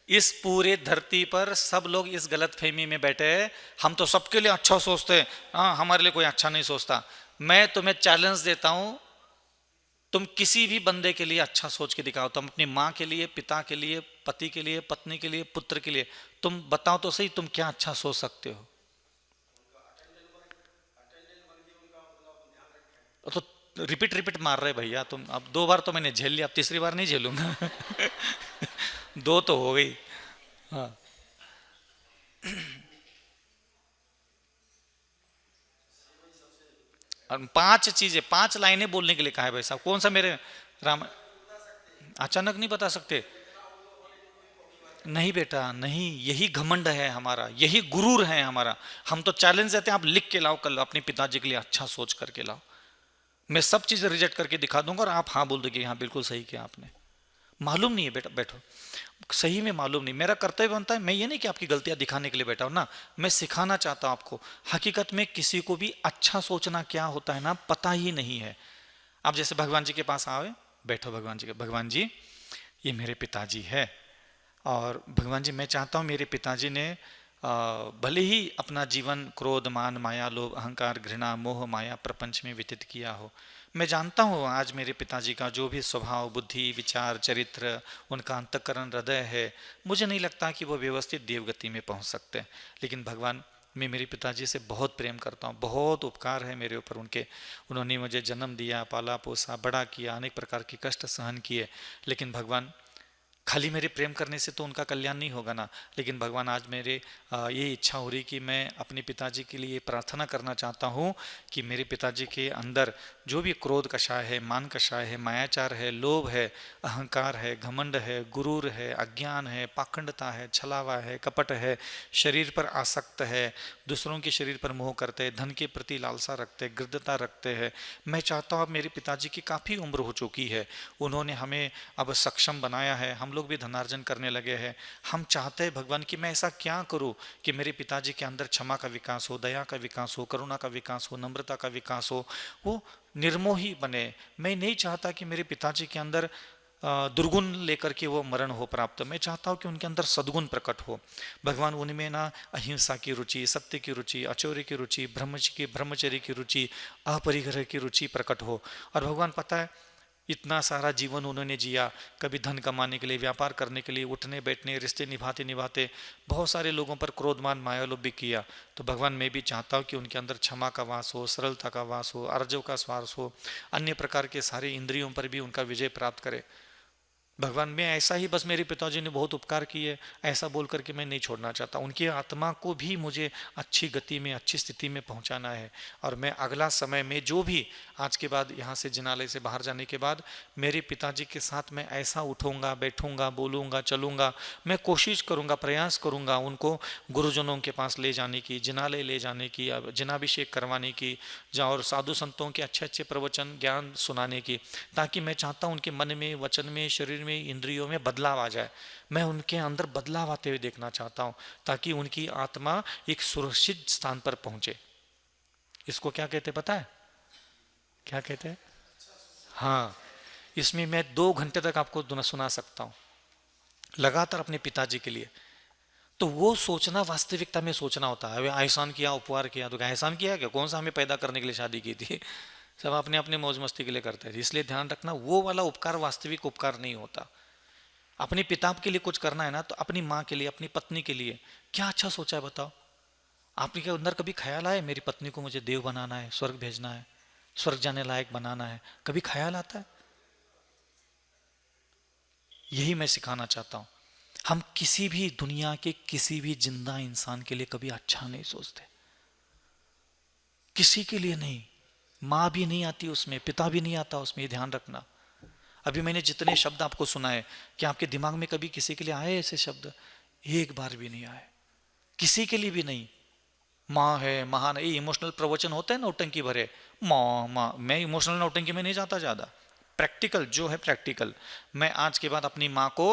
इस पूरे धरती पर सब लोग इस गलत फहमी में बैठे हैं, हम तो सबके लिए अच्छा सोचते हैं, हाँ हमारे लिए कोई अच्छा नहीं सोचता। मैं तुम्हें चैलेंज देता हूं, तुम किसी भी बंदे के लिए अच्छा सोच के दिखाओ। तुम अपनी माँ के लिए, पिता के लिए, पति के लिए, पत्नी के लिए, पुत्र के लिए, तुम बताओ तो सही तुम क्या अच्छा सोच सकते हो। तो रिपीट रिपीट मार रहे भैया तुम। अब 2 बार तो मैंने झेल लिया, अब तीसरी बार नहीं झेलूंगा 2 तो हो गई। हाँ और 5 चीजें, 5 लाइनें बोलने के लिए कहा है भाई साहब। कौन सा मेरे राम? अचानक नहीं बता सकते। नहीं बेटा नहीं, यही घमंड है हमारा, यही गुरूर है हमारा। हम तो चैलेंज देते हैं, आप लिख के लाओ, कल अपने पिताजी के लिए अच्छा सोच करके लाओ। मैं सब चीजें रिजेक्ट करके दिखा दूंगा और आप हाँ बोल दोगे, हाँ बिल्कुल सही किया आपने। मालूम नहीं है बेटा, बैठो, सही में मालूम नहीं। मेरा कर्तव्य बनता है, मैं ये नहीं कि आपकी गलतियां दिखाने के लिए बैठा हूं ना, मैं सिखाना चाहता हूं आपको। हकीकत में किसी को भी अच्छा सोचना क्या होता है ना, पता ही नहीं है। आप जैसे भगवान जी के पास आए, बैठो भगवान जी के, भगवान जी ये मेरे पिताजी है, और भगवान जी मैं चाहता हूँ मेरे पिताजी ने भले ही अपना जीवन क्रोध, मान, माया, लोभ, अहंकार, घृणा, मोह, माया, प्रपंच में व्यतीत किया हो। मैं जानता हूँ आज मेरे पिताजी का जो भी स्वभाव, बुद्धि, विचार, चरित्र, उनका अंतःकरण, हृदय है, मुझे नहीं लगता कि वो व्यवस्थित देवगति में पहुँच सकते हैं। लेकिन भगवान मैं मेरे पिताजी से बहुत प्रेम करता हूँ, बहुत उपकार है मेरे ऊपर उनके। उन्होंने मुझे जन्म दिया, पाला पोसा, बड़ा किया, अनेक प्रकार के कष्ट सहन किए। लेकिन भगवान खाली मेरे प्रेम करने से तो उनका कल्याण नहीं होगा ना। लेकिन भगवान आज मेरे ये इच्छा हो रही कि मैं अपने पिताजी के लिए प्रार्थना करना चाहता हूँ कि मेरे पिताजी के अंदर जो भी क्रोध कषाय है, मान कषाय है, मायाचार है, लोभ है, अहंकार है, घमंड है, गुरूर है, अज्ञान है, पाखंडता है, छलावा है, कपट है, शरीर पर आसक्त है, दूसरों के शरीर पर मोह करते हैं, धन के प्रति लालसा रखते हैं, गृद्धता रखते हैं। मैं चाहता हूँ, अब मेरे पिताजी की काफ़ी उम्र हो चुकी है, उन्होंने हमें अब सक्षम बनाया है, हम लोग भी धनार्जन करने लगे हैं। हम चाहते हैं भगवान कि मैं ऐसा क्या करूं कि मेरे पिताजी के अंदर क्षमा का विकास हो, दया का विकास हो, करुणा का विकास हो, नम्रता का विकास हो, वो निर्मोही बने। मैं नहीं चाहता कि मेरे पिताजी के अंदर दुर्गुण लेकर के वो मरण हो प्राप्त। मैं चाहता हूँ कि उनके अंदर सद्गुण प्रकट हो। भगवान उनमें ना अहिंसा की रुचि, सत्य की रुचि, अचौर्य की रुचि, ब्रह्मचर्य की रुचि, अपरिग्रह की रुचि प्रकट हो। और भगवान पता है इतना सारा जीवन उन्होंने जिया, कभी धन कमाने के लिए, व्यापार करने के लिए, उठने बैठने, रिश्ते निभाते निभाते बहुत सारे लोगों पर क्रोधमान, मायालोभ भी किया। तो भगवान मैं भी चाहता हूँ कि उनके अंदर क्षमा का वास हो, सरलता का वास हो, अर्जव का स्वास हो, अन्य प्रकार के सारे इंद्रियों पर भी उनका विजय प्राप्त करे। भगवान मैं ऐसा ही, बस मेरे पिताजी ने बहुत उपकार किए ऐसा बोल करके मैं नहीं छोड़ना चाहता। उनकी आत्मा को भी मुझे अच्छी गति में, अच्छी स्थिति में पहुंचाना है। और मैं अगला समय में जो भी आज के बाद यहाँ से जिनालय से बाहर जाने के बाद मेरे पिताजी के साथ मैं ऐसा उठूंगा, बैठूंगा, बोलूँगा, चलूँगा। मैं कोशिश करूँगा, प्रयास करूँगा उनको गुरुजनों के पास ले जाने की, जिनालय ले जाने की, जिनाभिषेक करवाने की, जहाँ और साधु संतों के अच्छे अच्छे प्रवचन ज्ञान सुनाने की, ताकि मैं चाहता हूँ उनके मन में, वचन में, शरीर में, इंद्रियों में बदलाव आ जाए। मैं उनके अंदर बदलाव आते हुए देखना चाहता हूं, ताकि उनकी आत्मा एक सुरक्षित स्थान पर पहुंचे। इसको क्या कहते पता है? क्या कहते हैं? हाँ, इसमें मैं 2 घंटे तक आपको सुना सकता हूं लगातार अपने पिताजी के लिए। तो वो सोचना वास्तविकता में सोचना होता है। एहसान किया, उपकार किया, तो क्या एहसान किया क्या? कौन सा हमें पैदा करने के लिए शादी की थी? सब अपने अपने मौज मस्ती के लिए करते थे। इसलिए ध्यान रखना, वो वाला उपकार वास्तविक उपकार नहीं होता। अपने पिता के लिए कुछ करना है ना, तो अपनी माँ के लिए, अपनी पत्नी के लिए क्या अच्छा सोचा है बताओ। आपके अंदर कभी ख्याल आया मेरी पत्नी को मुझे देव बनाना है, स्वर्ग भेजना है, स्वर्ग जाने लायक बनाना है? कभी ख्याल आता है? यही मैं सिखाना चाहता हूं। हम किसी भी दुनिया के किसी भी जिंदा इंसान के लिए कभी अच्छा नहीं सोचते, किसी के लिए नहीं। मां भी नहीं आती उसमें, पिता भी नहीं आता उसमें, ये ध्यान रखना। अभी मैंने जितने शब्द आपको सुनाए, कि आपके दिमाग में कभी किसी के लिए आए ऐसे शब्द? एक बार भी नहीं आए, किसी के लिए भी नहीं। माँ है, महान है, इमोशनल प्रवचन होते हैं नौटंकी भरे, माँ माँ। मैं इमोशनल नौटंकी में नहीं जाता ज्यादा, प्रैक्टिकल जो है प्रैक्टिकल। मैं आज के बाद अपनी माँ को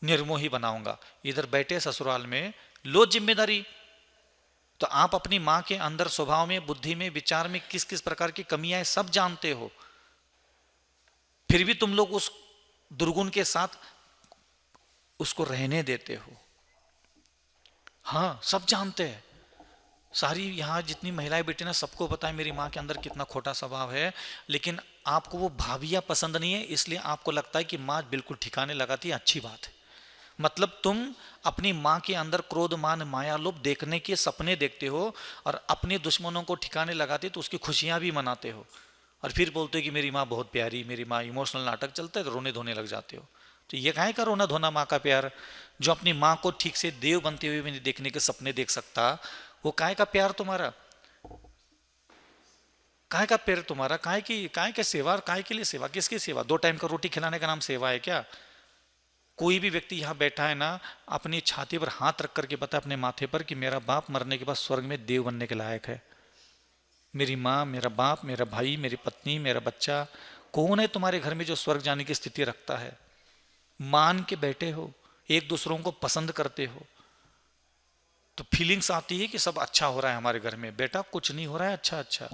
निर्मोही बनाऊंगा। इधर बैठे ससुराल में, लो जिम्मेदारी। तो आप अपनी माँ के अंदर स्वभाव में, बुद्धि में, विचार में किस किस प्रकार की कमियां हैं सब जानते हो, फिर भी तुम लोग उस दुर्गुण के साथ उसको रहने देते हो। हाँ, सब जानते हैं, सारी यहां जितनी महिलाएं बैठी ना, सबको पता है मेरी माँ के अंदर कितना खोटा स्वभाव है। लेकिन आपको वो भाभियां पसंद नहीं है, इसलिए आपको लगता है कि माँ बिल्कुल ठिकाने लगाती है, अच्छी बात है। मतलब तुम अपनी माँ के अंदर क्रोध, मान, माया, लोभ देखने के सपने देखते हो, और अपने दुश्मनों को ठिकाने लगाते तो उसकी खुशियां भी मनाते हो, और फिर बोलते हो कि मेरी माँ बहुत प्यारी, मेरी माँ। इमोशनल नाटक चलता है तो रोने धोने लग जाते हो। तो ये काहे का रोना धोना माँ का प्यार? जो अपनी माँ को ठीक से देव बनते हुए भी नहीं देखने के सपने देख सकता, वो काहे का प्यार तुम्हारा? काहे का प्यार तुम्हारा? काहे के सेवा? काहे के लिए सेवा? किसकी सेवा? 2 टाइम का रोटी खिलाने का नाम सेवा है क्या? कोई भी व्यक्ति यहां बैठा है ना, अपनी छाती पर हाथ रख करके बता अपने माथे पर कि मेरा बाप मरने के बाद स्वर्ग में देव बनने के लायक है। मेरी माँ, मेरा बाप, मेरा भाई, मेरी पत्नी, मेरा बच्चा, कौन है तुम्हारे घर में जो स्वर्ग जाने की स्थिति रखता है? मान के बैठे हो, एक दूसरों को पसंद करते हो, तो फीलिंग्स आती है कि सब अच्छा हो रहा है हमारे घर में। बेटा कुछ नहीं हो रहा है अच्छा अच्छा।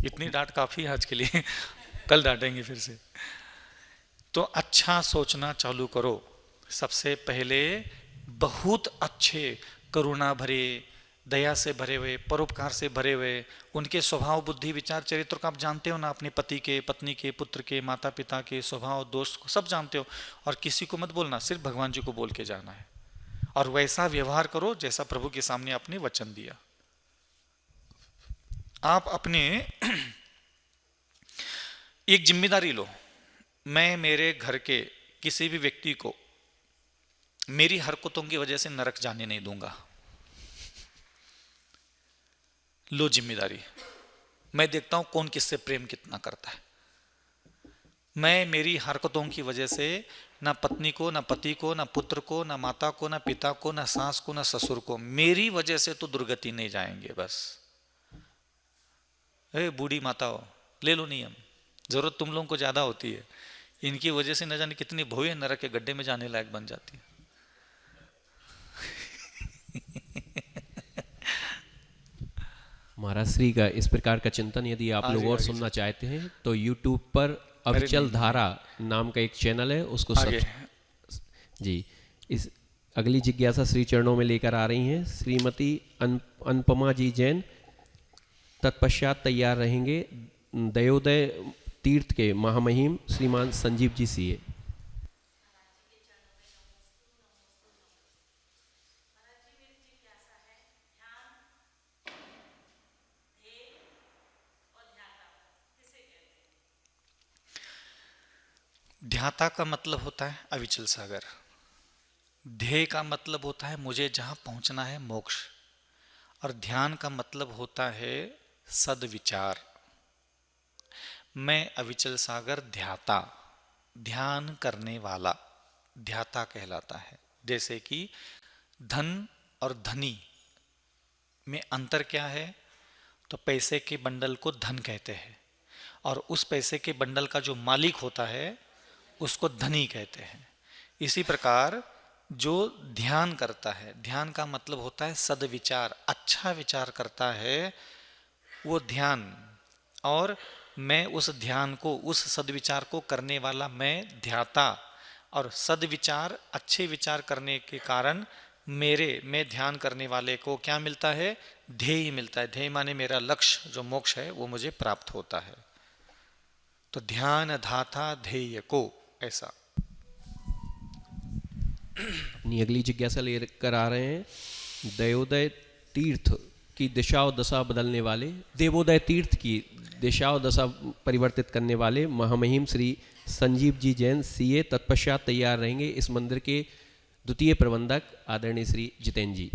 इतनी डांट काफी है आज के लिए, कल डांटेंगे फिर से। तो अच्छा सोचना चालू करो। सबसे पहले बहुत अच्छे, करुणा भरे, दया से भरे हुए, परोपकार से भरे हुए, उनके स्वभाव, बुद्धि, विचार, चरित्र को आप जानते हो ना, अपने पति के, पत्नी के, पुत्र के, माता पिता के स्वभाव, दोष को सब जानते हो। और किसी को मत बोलना, सिर्फ भगवान जी को बोल के जाना है, और वैसा व्यवहार करो जैसा प्रभु के सामने आपने वचन दिया। आप अपने एक जिम्मेदारी लो, मैं मेरे घर के किसी भी व्यक्ति को मेरी हरकतों की वजह से नरक जाने नहीं दूंगा। लो जिम्मेदारी। मैं देखता हूं कौन किससे प्रेम कितना करता है। मैं मेरी हरकतों की वजह से ना पत्नी को, ना पति को, ना पुत्र को, ना माता को, ना पिता को, ना सास को, ना ससुर को, मेरी वजह से तो दुर्गति नहीं जाएंगे। बस बूढ़ी माता हो, ले लो नियम, जरूरत तुम लोगों को ज्यादा होती है, इनकी वजह से न जाने कितनी भोए नरक के गड्ढे में जाने लायक बन जाती है। महाराज श्री का इस प्रकार का चिंतन यदि आप लोग और सुनना चाहते हैं तो YouTube पर अविचल धारा नाम का एक चैनल है, उसको जी। इस अगली जिज्ञासा श्री चरणों में लेकर आ रही हैं श्रीमती अनुपमा जी जैन। तत्पश्चात तैयार रहेंगे दयोदय तीर्थ के महामहिम श्रीमान संजीव जी सीए। ध्याता का मतलब होता है अविचल सागर, ध्येय का मतलब होता है मुझे जहां पहुंचना है मोक्ष, और ध्यान का मतलब होता है सदविचार। मैं अविचल सागर ध्याता, ध्यान करने वाला ध्याता कहलाता है। जैसे कि धन और धनी में अंतर क्या है? तो पैसे के बंडल को धन कहते हैं, और उस पैसे के बंडल का जो मालिक होता है उसको धनी कहते हैं। इसी प्रकार जो ध्यान करता है, ध्यान का मतलब होता है सदविचार, अच्छा विचार करता है वो ध्यान। और मैं उस ध्यान को, उस सदविचार को करने वाला मैं ध्याता। और सदविचार, अच्छे विचार करने के कारण मैं ध्येय करने वाले को क्या मिलता है? ध्येय मिलता है। ध्येय माने मेरा लक्ष्य जो मोक्ष है वो मुझे प्राप्त होता है। तो ध्यान धाता ध्येय को, ऐसा। अपनी अगली जिज्ञासा लेकर आ रहे हैं। देवोदय तीर्थ की दिशा और दशा बदलने वाले, देवोदय तीर्थ की दिशा और दशा परिवर्तित करने वाले महामहिम श्री संजीव जी जैन सीए तत्पश्चात तैयार रहेंगे। इस मंदिर के द्वितीय प्रबंधक आदरणीय श्री जितेंद्र जी।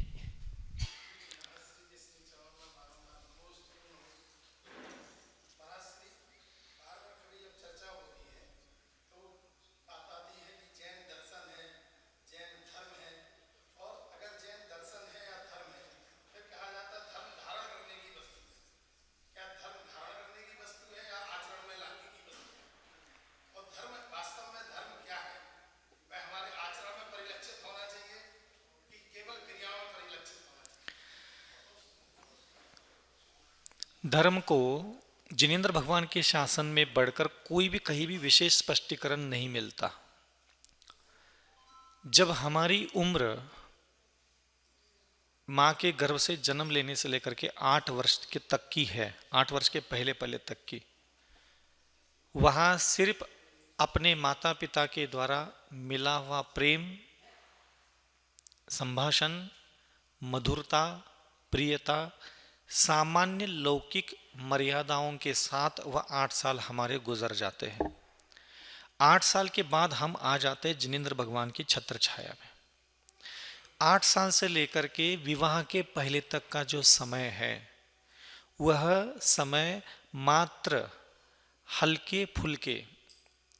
धर्म को जिनेंद्र भगवान के शासन में बढ़कर कोई भी कहीं भी विशेष स्पष्टीकरण नहीं मिलता। जब हमारी उम्र माँ के गर्भ से जन्म लेने से लेकर के 8 वर्ष के तक की है, 8 वर्ष के पहले पहले तक की, वहाँ सिर्फ अपने माता पिता के द्वारा मिला हुआ प्रेम, संभाषण, मधुरता, प्रियता, सामान्य लौकिक मर्यादाओं के साथ वह 8 साल हमारे गुजर जाते हैं। 8 साल के बाद हम आ जाते हैं जिनेंद्र भगवान की छत्र छाया में। 8 साल से लेकर के विवाह के पहले तक का जो समय है, वह समय मात्र हल्के फुल्के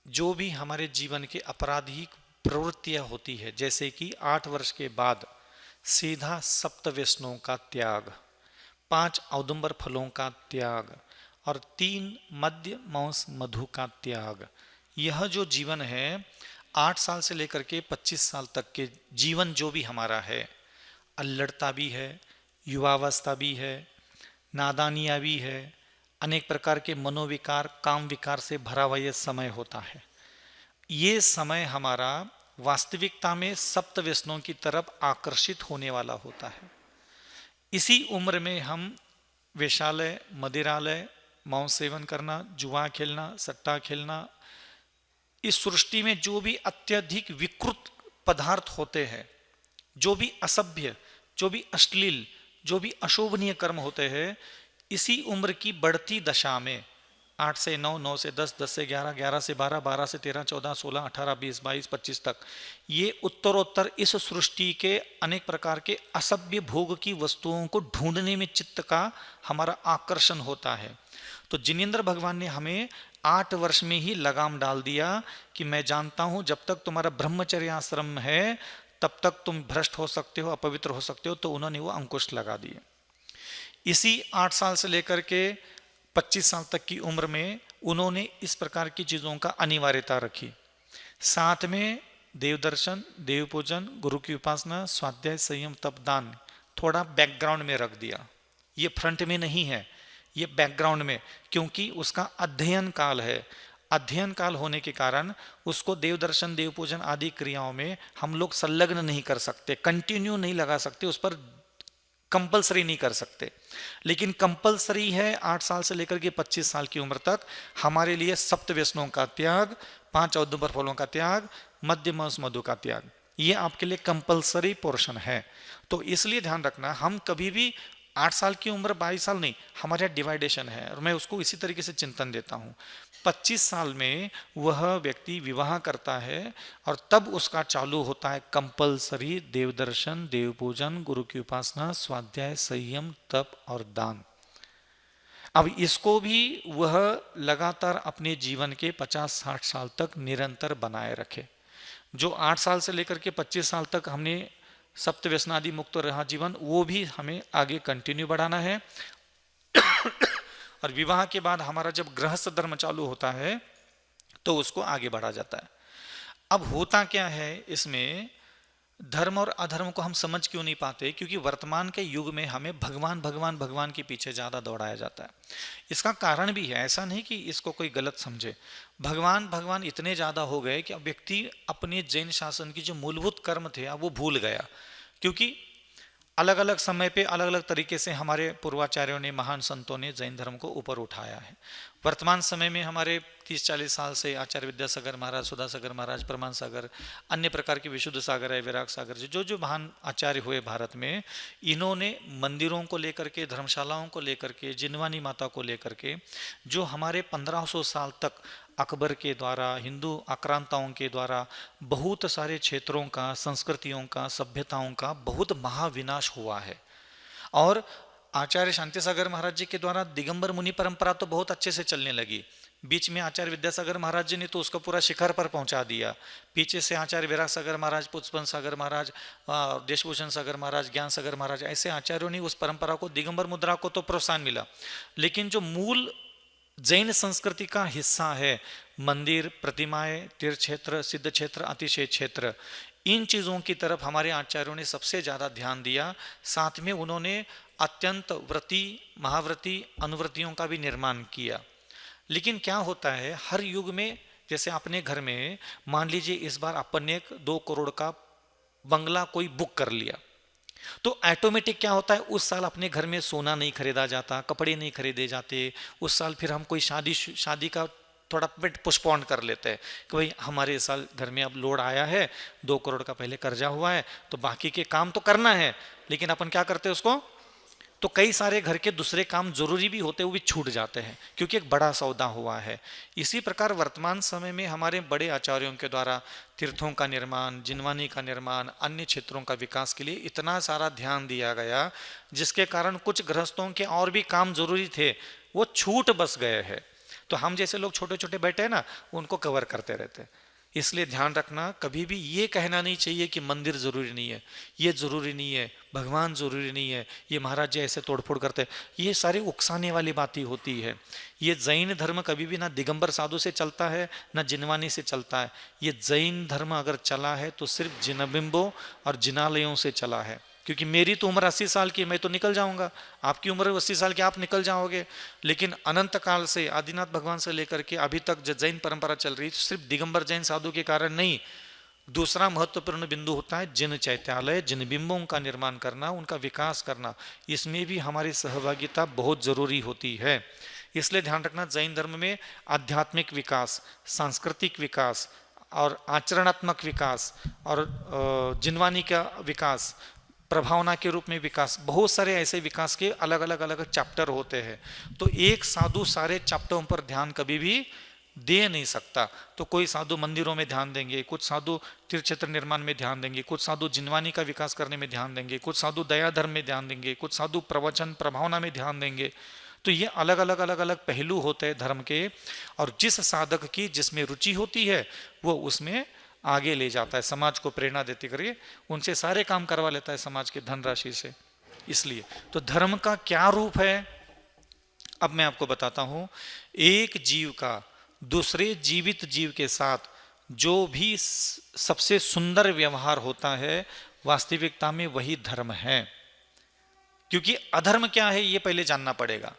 जो भी हमारे जीवन के आपराधिक प्रवृत्तियां होती है, जैसे कि 8 वर्ष के बाद सीधा सप्त व्यसनों का त्याग, 5 औदुंबर फलों का त्याग और 3 मद्य मांस मधु का त्याग, यह जो जीवन है 8 साल से लेकर के 25 साल तक के जीवन जो भी हमारा है, अल्लड़ता भी है, युवावस्था भी है, नादानियाँ भी है, अनेक प्रकार के मनोविकार, काम विकार से भरा हुआ ये समय होता है। ये समय हमारा वास्तविकता में सप्त व्यसनों की तरफ आकर्षित होने वाला होता है। इसी उम्र में हम वेश्यालय, मदिरालय, मांस सेवन करना, जुआ खेलना, सट्टा खेलना, इस सृष्टि में जो भी अत्यधिक विकृत पदार्थ होते हैं, जो भी असभ्य, जो भी अश्लील, जो भी अशोभनीय कर्म होते हैं, इसी उम्र की बढ़ती दशा में 8 से 9, 9 से 10, 10 से 11, 11 से 12, 12 से 13, 14, 16, 18, 20, 22, 25 तक, ये उत्तरोत्तर इस सृष्टि के अनेक प्रकार के असभ्य भोग की वस्तुओं को ढूंढने में चित्त का हमारा आकर्षण होता है। तो जिनेंद्र भगवान ने हमें 8 वर्ष में ही लगाम डाल दिया कि मैं जानता हूं जब तक तुम्हारा ब्रह्मचर्य आश्रम है तब तक तुम भ्रष्ट हो सकते हो, अपवित्र हो सकते हो। तो उन्होंने वो अंकुश लगा दिए। इसी 8 साल से लेकर के 25 साल तक की उम्र में उन्होंने इस प्रकार की चीज़ों का अनिवार्यता रखी। साथ में देव दर्शन, देव पूजन, गुरु की उपासना, स्वाध्याय, संयम, तप, दान थोड़ा बैकग्राउंड में रख दिया। ये फ्रंट में नहीं है, ये बैकग्राउंड में, क्योंकि उसका अध्ययन काल है। अध्ययन काल होने के कारण उसको देव दर्शन, देव पूजन आदि क्रियाओं में हम लोग संलग्न नहीं कर सकते, कंटिन्यू नहीं लगा सकते, उस पर कंपलसरी नहीं कर सकते। लेकिन कंपलसरी है 8 साल से लेकर के 25 साल की उम्र तक हमारे लिए सप्त व्यसनों का त्याग, 5 औदुंबर फलों का त्याग, मद्य मांस मधु का त्याग, ये आपके लिए कंपलसरी पोर्शन है। तो इसलिए ध्यान रखना, हम कभी भी 8 साल की उम्र 22 साल नहीं, हमारे यहाँ डिवाइडेशन है और मैं उसको इसी तरीके से चिंतन देता हूँ। 25 साल में वह व्यक्ति विवाह करता है और तब उसका चालू होता है कंपलसरी देव दर्शन, देव पूजन, गुरु की उपासना, स्वाध्याय, संयम, तप और दान। अब इसको भी वह लगातार अपने जीवन के 50-60 साल तक निरंतर बनाए रखे। जो 8 साल से लेकर के 25 साल तक हमने सप्त व्यसनादि मुक्त रहा जीवन, वो भी हमें आगे कंटिन्यू बढ़ाना है। और विवाह के बाद हमारा जब गृहस्थ धर्म चालू होता है तो उसको आगे बढ़ा जाता है। अब होता क्या है इसमें, धर्म और अधर्म को हम समझ क्यों नहीं पाते? क्योंकि वर्तमान के युग में हमें भगवान भगवान भगवान के पीछे ज़्यादा दौड़ाया जाता है। इसका कारण भी है, ऐसा नहीं कि इसको कोई गलत समझे। भगवान भगवान इतने ज़्यादा हो गए कि अब व्यक्ति अपने जैन शासन की जो मूलभूत कर्म थे अब वो भूल गया। क्योंकि अलग अलग समय पे अलग अलग तरीके से हमारे पूर्वाचार्यों ने, महान संतों ने जैन धर्म को ऊपर उठाया है। वर्तमान समय में हमारे 30-40 साल से आचार्य विद्यासागर महाराज, सुधासागर महाराज, प्रमाण सागर, अन्य प्रकार के विशुद्ध सागर है, विराग सागर, जो जो महान आचार्य हुए भारत में, इन्होंने मंदिरों को लेकर के, धर्मशालाओं को लेकर के, जिनवानी माता को लेकर के, जो हमारे 1500 साल तक अकबर के द्वारा, हिंदू आक्रांताओं के द्वारा बहुत सारे क्षेत्रों का, संस्कृतियों का, सभ्यताओं का बहुत महाविनाश हुआ है। और आचार्य शांति सागर महाराज जी के द्वारा दिगंबर मुनि परंपरा तो बहुत अच्छे से चलने लगी। बीच में आचार्य विद्यासागर महाराज जी ने तो उसको पूरा शिखर पर पहुंचा दिया। पीछे से आचार्य विराग सागर महाराज, पुष्पन सागर महाराज, देशभूषण सागर महाराज, ज्ञान सागर महाराज, ऐसे आचार्यों ने उस परंपरा को, दिगंबर मुद्रा को तो प्रोत्साहन मिला। लेकिन जो मूल जैन संस्कृति का हिस्सा है, मंदिर, प्रतिमाएं, तीर्थ क्षेत्र, सिद्ध क्षेत्र, अतिशय क्षेत्र, इन चीज़ों की तरफ हमारे आचार्यों ने सबसे ज़्यादा ध्यान दिया। साथ में उन्होंने अत्यंत व्रती, महाव्रती, अनुव्रतियों का भी निर्माण किया। लेकिन क्या होता है, हर युग में, जैसे अपने घर में मान लीजिए इस बार अपन ने 2 करोड़ का बंगला कोई बुक कर लिया, तो ऑटोमेटिक क्या होता है, उस साल अपने घर में सोना नहीं खरीदा जाता, कपड़े नहीं खरीदे जाते। उस साल फिर हम कोई शादी का थोड़ा बिट पोस्टपोन कर लेते हैं कि भाई हमारे इस साल घर में अब लोड आया है, 2 करोड़ का पहले कर्जा हुआ है, तो बाकी के काम तो करना है, लेकिन अपन क्या करते हैं उसको, तो कई सारे घर के दूसरे काम जरूरी भी होते, वो भी छूट जाते हैं क्योंकि एक बड़ा सौदा हुआ है। इसी प्रकार वर्तमान समय में हमारे बड़े आचार्यों के द्वारा तीर्थों का निर्माण, जिनवानी का निर्माण, अन्य क्षेत्रों का विकास के लिए इतना सारा ध्यान दिया गया, जिसके कारण कुछ गृहस्थों के और भी काम जरूरी थे वो छूट बस गए हैं। तो हम जैसे लोग छोटे छोटे बैठे हैं ना, उनको कवर करते रहते हैं। इसलिए ध्यान रखना, कभी भी ये कहना नहीं चाहिए कि मंदिर जरूरी नहीं है, ये जरूरी नहीं है, भगवान जरूरी नहीं है, ये महाराज जी ऐसे तोड़फोड़ करते हैं, ये सारी उकसाने वाली बातें होती है। ये जैन धर्म कभी भी ना दिगंबर साधु से चलता है ना जिनवानी से चलता है। ये जैन धर्म अगर चला है तो सिर्फ जिनबिंबों और जिनालयों से चला है। क्योंकि मेरी तो उम्र 80 साल की, मैं तो निकल जाऊंगा, आपकी उम्र 80 साल की, आप निकल जाओगे, लेकिन अनंत काल से आदिनाथ भगवान से लेकर के अभी तक जो जैन परंपरा चल रही है, सिर्फ दिगंबर जैन साधु के कारण नहीं। दूसरा महत्वपूर्ण बिंदु होता है जिन चैत्यालय, जिन बिंबों का निर्माण करना, उनका विकास करना, इसमें भी हमारी सहभागिता बहुत जरूरी होती है। इसलिए ध्यान रखना, जैन धर्म में आध्यात्मिक विकास, सांस्कृतिक विकास और आचरणात्मक विकास और जिनवानी का विकास, प्रभावना के रूप में विकास, बहुत सारे ऐसे विकास के अलग अलग चैप्टर होते हैं। तो एक साधु सारे चैप्टरों पर ध्यान कभी भी दे नहीं सकता। तो कोई साधु मंदिरों में ध्यान देंगे, कुछ साधु तीर्थ क्षेत्र निर्माण में ध्यान देंगे, कुछ साधु जिनवानी का विकास करने में ध्यान देंगे, कुछ साधु दया धर्म में ध्यान देंगे, कुछ साधु प्रवचन प्रभावना में ध्यान देंगे। तो ये अलग अलग पहलू होते हैं धर्म के, और जिस साधक की जिसमें रुचि होती है वो उसमें आगे ले जाता है, समाज को प्रेरणा देते करिए, उनसे सारे काम करवा लेता है समाज के धनराशि से। इसलिए तो धर्म का क्या रूप है, अब मैं आपको बताता हूं। एक जीव का दूसरे जीवित जीव के साथ जो भी सबसे सुंदर व्यवहार होता है, वास्तविकता में वही धर्म है। क्योंकि अधर्म क्या है ये पहले जानना पड़ेगा।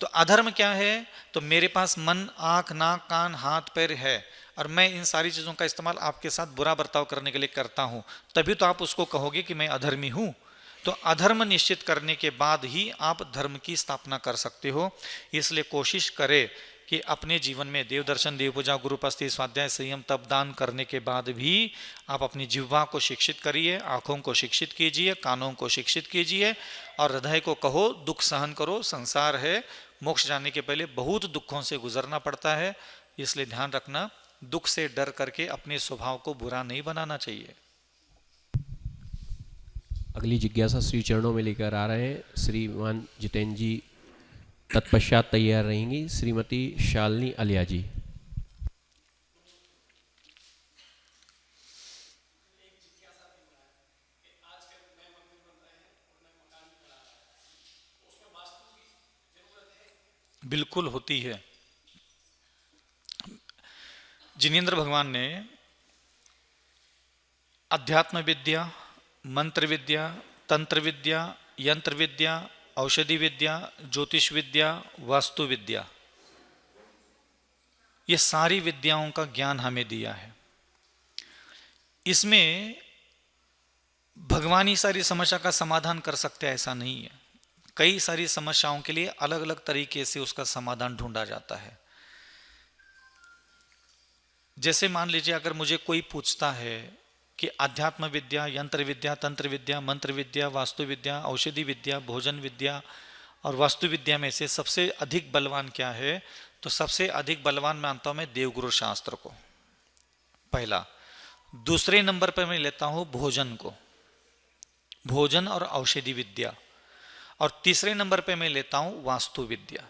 तो अधर्म क्या है, तो मेरे पास मन, आंख, नाक, कान, हाथ, पैर है और मैं इन सारी चीजों का इस्तेमाल आपके साथ बुरा बर्ताव करने के लिए करता हूं, तभी तो आप उसको कहोगे कि मैं अधर्मी हूं। तो अधर्म निश्चित करने के बाद ही आप धर्म की स्थापना कर सकते हो। इसलिए कोशिश करें कि अपने जीवन में देव दर्शन, देव पूजा, गुरुपस्थिति, स्वाध्याय, संयम, तप, दान करने के बाद भी आप अपनी जिह्वा को शिक्षित करिए, आंखों को शिक्षित कीजिए, कानों को शिक्षित कीजिए और हृदय को कहो दुख सहन करो, संसार है, मोक्ष जाने के पहले बहुत दुखों से गुजरना पड़ता है। इसलिए ध्यान रखना, दुख से डर करके अपने स्वभाव को बुरा नहीं बनाना चाहिए। अगली जिज्ञासा श्री चरणों में लेकर आ रहे हैं श्रीमान जितेंद्र जी, तत्पश्चात तैयार रहेंगी श्रीमती शालिनी अलिया जी। बिल्कुल होती है। जिनेंद्र भगवान ने अध्यात्म विद्या, मंत्र विद्या, तंत्र विद्या, यंत्र विद्या, औषधि विद्या, ज्योतिष विद्या, वास्तु विद्या, ये सारी विद्याओं का ज्ञान हमें दिया है। इसमें भगवान ही सारी समस्या का समाधान कर सकते हैं ऐसा नहीं है। कई सारी समस्याओं के लिए अलग अलग तरीके से उसका समाधान ढूंढा जाता है। जैसे मान लीजिए अगर मुझे कोई पूछता है कि अध्यात्म विद्या, यंत्र विद्या, तंत्र विद्या, मंत्र विद्या, वास्तु विद्या, औषधि विद्या, भोजन विद्या और वास्तु विद्या में से सबसे अधिक बलवान क्या है, तो सबसे अधिक बलवान मानता हूं मैं देवगुरु शास्त्र को, पहला। दूसरे नंबर पर मैं लेता हूं भोजन को, भोजन और औषधि विद्या। और तीसरे नंबर पे मैं लेता हूं वास्तु विद्या।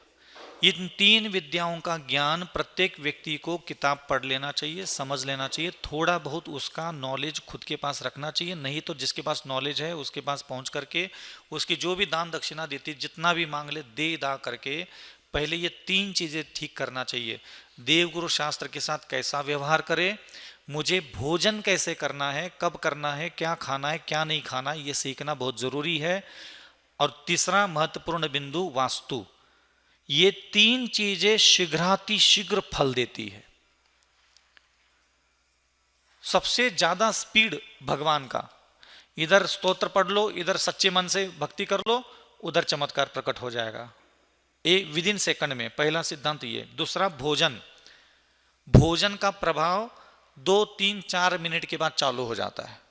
इन तीन विद्याओं का ज्ञान प्रत्येक व्यक्ति को किताब पढ़ लेना चाहिए, समझ लेना चाहिए, थोड़ा बहुत उसका नॉलेज खुद के पास रखना चाहिए। नहीं तो जिसके पास नॉलेज है उसके पास पहुंच करके उसकी जो भी दान दक्षिणा देती, जितना भी मांग ले, दे दा करके पहले ये तीन चीजें ठीक करना चाहिए। देवगुरु शास्त्र के साथ कैसा व्यवहार करे, मुझे भोजन कैसे करना है, कब करना है, क्या खाना है, क्या नहीं खाना है, ये सीखना बहुत जरूरी है। और तीसरा महत्वपूर्ण बिंदु वास्तु। ये तीन चीजें शीघ्रातिशीघ्र फल देती है। सबसे ज्यादा स्पीड भगवान का, इधर स्तोत्र पढ़ लो, इधर सच्चे मन से भक्ति कर लो, उधर चमत्कार प्रकट हो जाएगा विद इन सेकंड में। पहला सिद्धांत ये। दूसरा भोजन, भोजन का प्रभाव 2, 3, 4 मिनट के बाद चालू हो जाता है।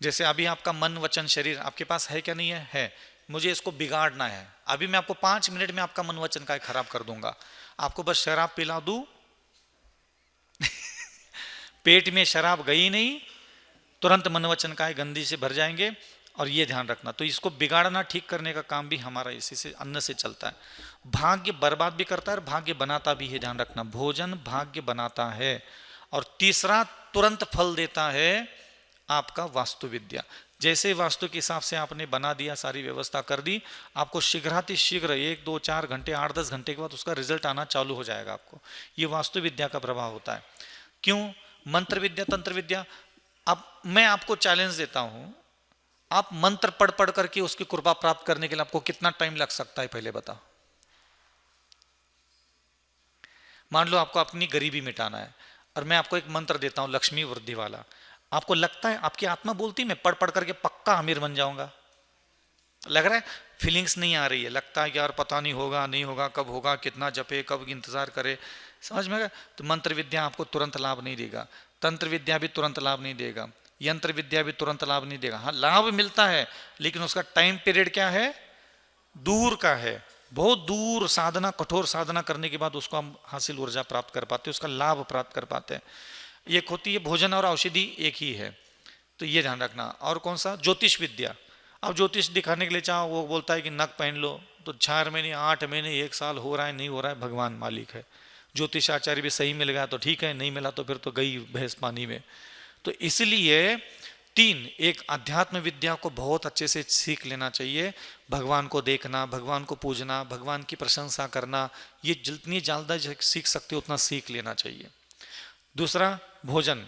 जैसे अभी आपका मन वचन शरीर आपके पास है क्या, नहीं है, है। मुझे इसको बिगाड़ना है, अभी मैं आपको 5 मिनट में आपका मन वचन का खराब कर दूंगा। आपको बस शराब पिला दूं पेट में शराब गई नहीं, तुरंत मन वचन का गंदी से भर जाएंगे। और ये ध्यान रखना, तो इसको बिगाड़ना ठीक करने का काम भी हमारा इसी से, अन्न से चलता है। भाग्य बर्बाद भी करता है और भाग्य बनाता भी है, ध्यान रखना। भोजन भाग्य बनाता है। और तीसरा तुरंत फल देता है आपका वास्तु विद्या। जैसे वास्तु के हिसाब से आपने बना दिया, सारी व्यवस्था कर दी, आपको शीघ्रातिशीघ्र 1, 2, 4 घंटे, 8, 10 घंटे के बाद उसका रिजल्ट आना चालू हो जाएगा आपको। ये वास्तु विद्या का प्रभाव होता है। क्यों? मंत्र विद्या, तंत्र विद्या, अब मैं आपको चैलेंज देता हूं, आप मंत्र पढ़ पढ़ करके उसकी कृपा प्राप्त करने के लिए आपको कितना टाइम लग सकता है, पहले बताओ। मान लो आपको अपनी गरीबी मिटाना है और मैं आपको एक मंत्र देता हूं लक्ष्मी वृद्धि वाला, आपको लगता है, आपकी आत्मा बोलती मैं पढ़ पढ़ करके पक्का अमीर बन जाऊंगा? लग रहा है? फीलिंग्स नहीं आ रही है, लगता है यार पता नहीं होगा, नहीं होगा, कब होगा, कितना जपे, कब इंतजार करे, समझ में आया? तो मंत्र विद्या आपको तुरंत लाभ नहीं देगा, तंत्र विद्या भी तुरंत लाभ नहीं देगा, यंत्र विद्या भी तुरंत लाभ नहीं देगा। हाँ, लाभ मिलता है लेकिन उसका टाइम पीरियड क्या है, दूर का है, बहुत दूर साधना, कठोर साधना करने के बाद उसको हम हासिल ऊर्जा प्राप्त कर पाते हैं, उसका लाभ प्राप्त कर पाते हैं। एक होती है भोजन और औषधि, एक ही है, तो ये ध्यान रखना। और कौन सा? ज्योतिष विद्या। अब ज्योतिष दिखाने के लिए चाहो, वो बोलता है कि नग पहन लो, तो 4 महीने, 8 महीने, 1 साल हो रहा है, नहीं हो रहा है, भगवान मालिक है। ज्योतिष आचार्य भी सही मिल गया तो ठीक है, नहीं मिला तो फिर तो गई भैंस पानी में। तो इसलिए 3, एक अध्यात्म विद्या को बहुत अच्छे से सीख लेना चाहिए, भगवान को देखना, भगवान को पूजना, भगवान की प्रशंसा करना, ये जितनी ज्यादा सीख सकते हो उतना सीख लेना चाहिए। दूसरा भोजन,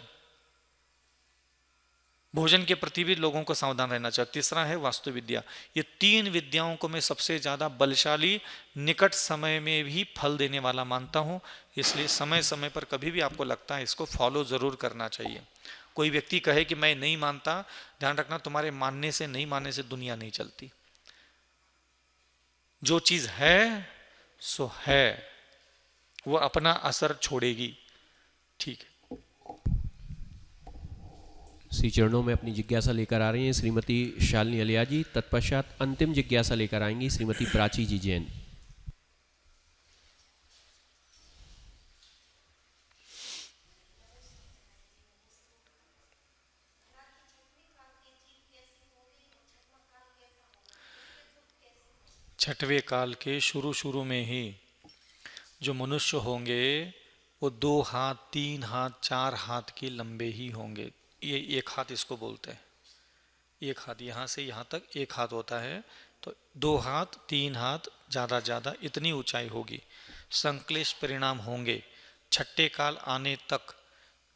भोजन के प्रति भी लोगों को सावधान रहना चाहिए। तीसरा है वास्तु विद्या। ये 3 विद्याओं को मैं सबसे ज्यादा बलशाली, निकट समय में भी फल देने वाला मानता हूं। इसलिए समय समय पर कभी भी आपको लगता है इसको फॉलो जरूर करना चाहिए। कोई व्यक्ति कहे कि मैं नहीं मानता, ध्यान रखना, तुम्हारे मानने से, नहीं मानने से दुनिया नहीं चलती। जो चीज है सो है, वो अपना असर छोड़ेगी। ठीक है। श्री चरणों में अपनी जिज्ञासा लेकर आ रही हैं श्रीमती शालिनी अलिया जी। तत्पश्चात अंतिम जिज्ञासा लेकर आएंगी श्रीमती प्राची जी जैन। छठवें काल के शुरू में ही जो मनुष्य होंगे वो 2 हाथ, 3 हाथ, 4 हाथ के लंबे ही होंगे। ये 1 हाथ इसको बोलते हैं, 1 हाथ यहाँ से यहाँ तक 1 हाथ होता है, तो 2 हाथ, 3 हाथ, ज्यादा इतनी ऊंचाई होगी। संक्लेश परिणाम होंगे। छठे काल आने तक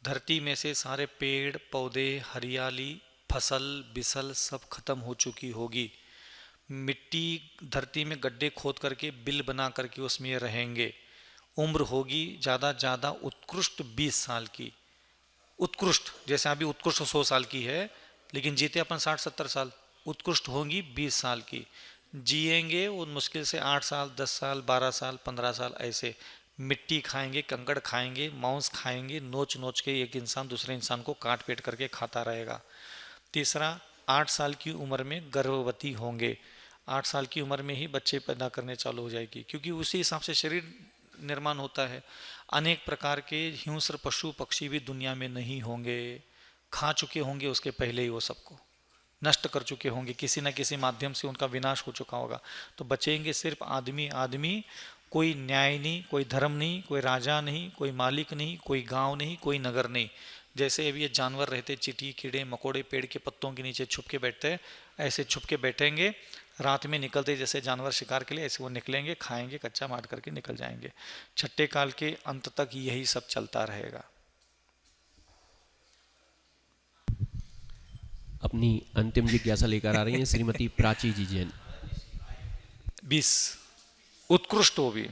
धरती में से सारे पेड़ पौधे, हरियाली, फसल बिसल सब खत्म हो चुकी होगी। मिट्टी, धरती में गड्ढे खोद करके बिल बना करके उसमें रहेंगे। उम्र होगी ज्यादा उत्कृष्ट 20 साल की, उत्कृष्ट, जैसे अभी उत्कृष्ट 100 साल की है लेकिन जीते अपन 60-70 साल, उत्कृष्ट होंगी 20 साल की। जिएंगे वो मुश्किल से 8 साल, 10 साल, 12 साल, 15 साल, ऐसे मिट्टी खाएंगे, कंकड़ खाएंगे, मांस खाएंगे, नोच नोच के एक इंसान दूसरे इंसान को काट पीट करके खाता रहेगा। तीसरा, 8 साल की उम्र में गर्भवती होंगे, 8 साल की उम्र में ही बच्चे पैदा करने चालू हो जाएगी, क्योंकि उसी हिसाब से शरीर निर्माण होता है। अनेक प्रकार के हिंस्र पशु पक्षी भी दुनिया में नहीं होंगे, खा चुके होंगे उसके पहले ही, वो सबको नष्ट कर चुके होंगे, किसी न किसी माध्यम से उनका विनाश हो चुका होगा। तो बचेंगे सिर्फ आदमी आदमी, कोई न्याय नहीं, कोई धर्म नहीं, कोई राजा नहीं, कोई मालिक नहीं, कोई गांव नहीं, कोई नगर नहीं। जैसे अभी ये जानवर रहते, चींटी, कीड़े मकोड़े पेड़ के पत्तों के नीचे छुप के बैठते हैं, ऐसे छुप के बैठेंगे, रात में निकलते जैसे जानवर शिकार के लिए, ऐसे वो निकलेंगे, खाएंगे, कच्चा मार करके निकल जाएंगे। छठे काल के अंत तक यही सब चलता रहेगा। अपनी अंतिम जिज्ञासा लेकर आ रही हैं श्रीमती प्राची जी जैन। 20 उत्कृष्ट हो भी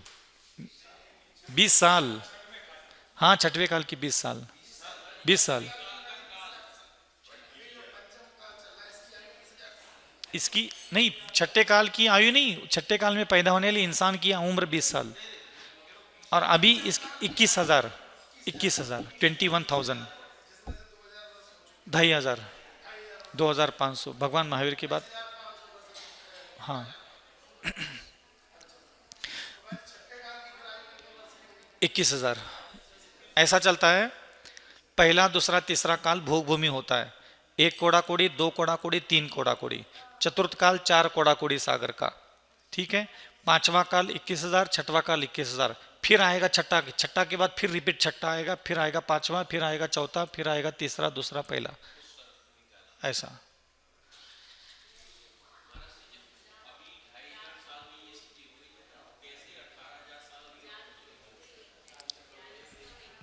20 साल, हाँ छठवें काल की 20 साल, 20 साल इसकी नहीं, छठे काल की आयु नहीं, छठे काल में पैदा होने वाले इंसान की उम्र 20 साल, और अभी इस 21,000 21,000 2,500 2,500 भगवान महावीर की बात। हाँ 21,000 ऐसा चलता है। पहला दूसरा तीसरा काल भोग भूमि होता है, 1 कोड़ा कोड़ी, 2 कोड़ा कोड़ी, 3 कोड़ा कोड़ी। चतुर्थ काल 4 कोड़ा कोड़ी सागर का, ठीक है। पांचवा काल 21,000, छठवा काल 21,000, फिर आएगा छठा, छठा के बाद फिर रिपीट छठा आएगा, फिर आएगा पांचवा, फिर आएगा चौथा, फिर आएगा तीसरा, दूसरा, पहला, ऐसा।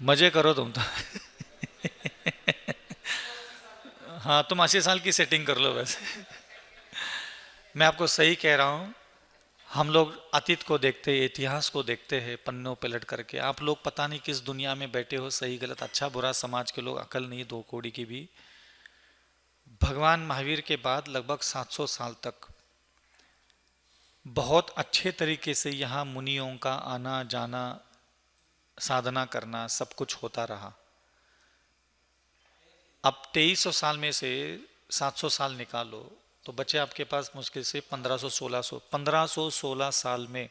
मजे करो तुम तो हाँ तुम 80 साल की सेटिंग कर लो वैसे मैं आपको सही कह रहा हूं। हम लोग अतीत को देखते हैं, इतिहास को देखते हैं पन्नों पे लट करके। आप लोग पता नहीं किस दुनिया में बैठे हो, सही गलत अच्छा बुरा समाज के लोग, अकल नहीं 2 कौड़ी की भी। भगवान महावीर के बाद लगभग 700 साल तक बहुत अच्छे तरीके से यहाँ मुनियों का आना जाना, साधना करना, सब कुछ होता रहा। अब 2300 साल में से 700 साल निकालो तो बचे आपके पास मुश्किल से 1516 साल में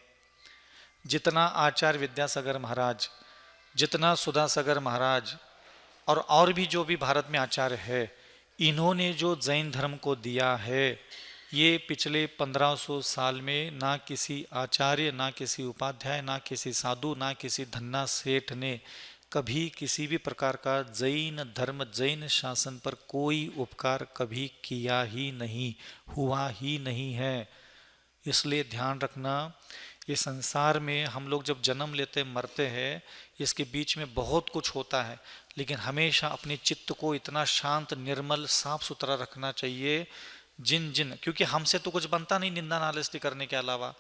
जितना आचार्य विद्यासागर महाराज, जितना सुधासागर महाराज और भी जो भी भारत में आचार्य है, इन्होंने जो जैन धर्म को दिया है, ये पिछले 1500 साल में ना किसी आचार्य, ना किसी उपाध्याय, ना किसी साधु, ना किसी धन्ना सेठ ने कभी किसी भी प्रकार का जैन धर्म, जैन शासन पर कोई उपकार कभी किया ही नहीं, हुआ ही नहीं है। इसलिए ध्यान रखना, ये संसार में हम लोग जब जन्म लेते मरते हैं, इसके बीच में बहुत कुछ होता है, लेकिन हमेशा अपने चित्त को इतना शांत, निर्मल, साफ सुथरा रखना चाहिए। क्योंकि हमसे तो कुछ बनता नहीं निंदा नालिस्ती करने के अलावा,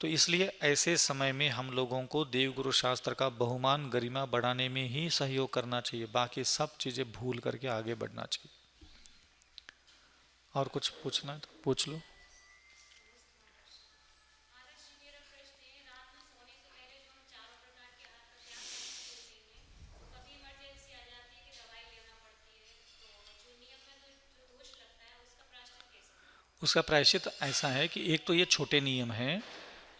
तो इसलिए ऐसे समय में हम लोगों को देवगुरु शास्त्र का बहुमान गरिमा बढ़ाने में ही सहयोग करना चाहिए, बाकी सब चीजें भूल करके आगे बढ़ना चाहिए। और कुछ पूछना है तो पूछ लो। उसका प्रायश्चित ऐसा है कि एक तो ये छोटे नियम हैं,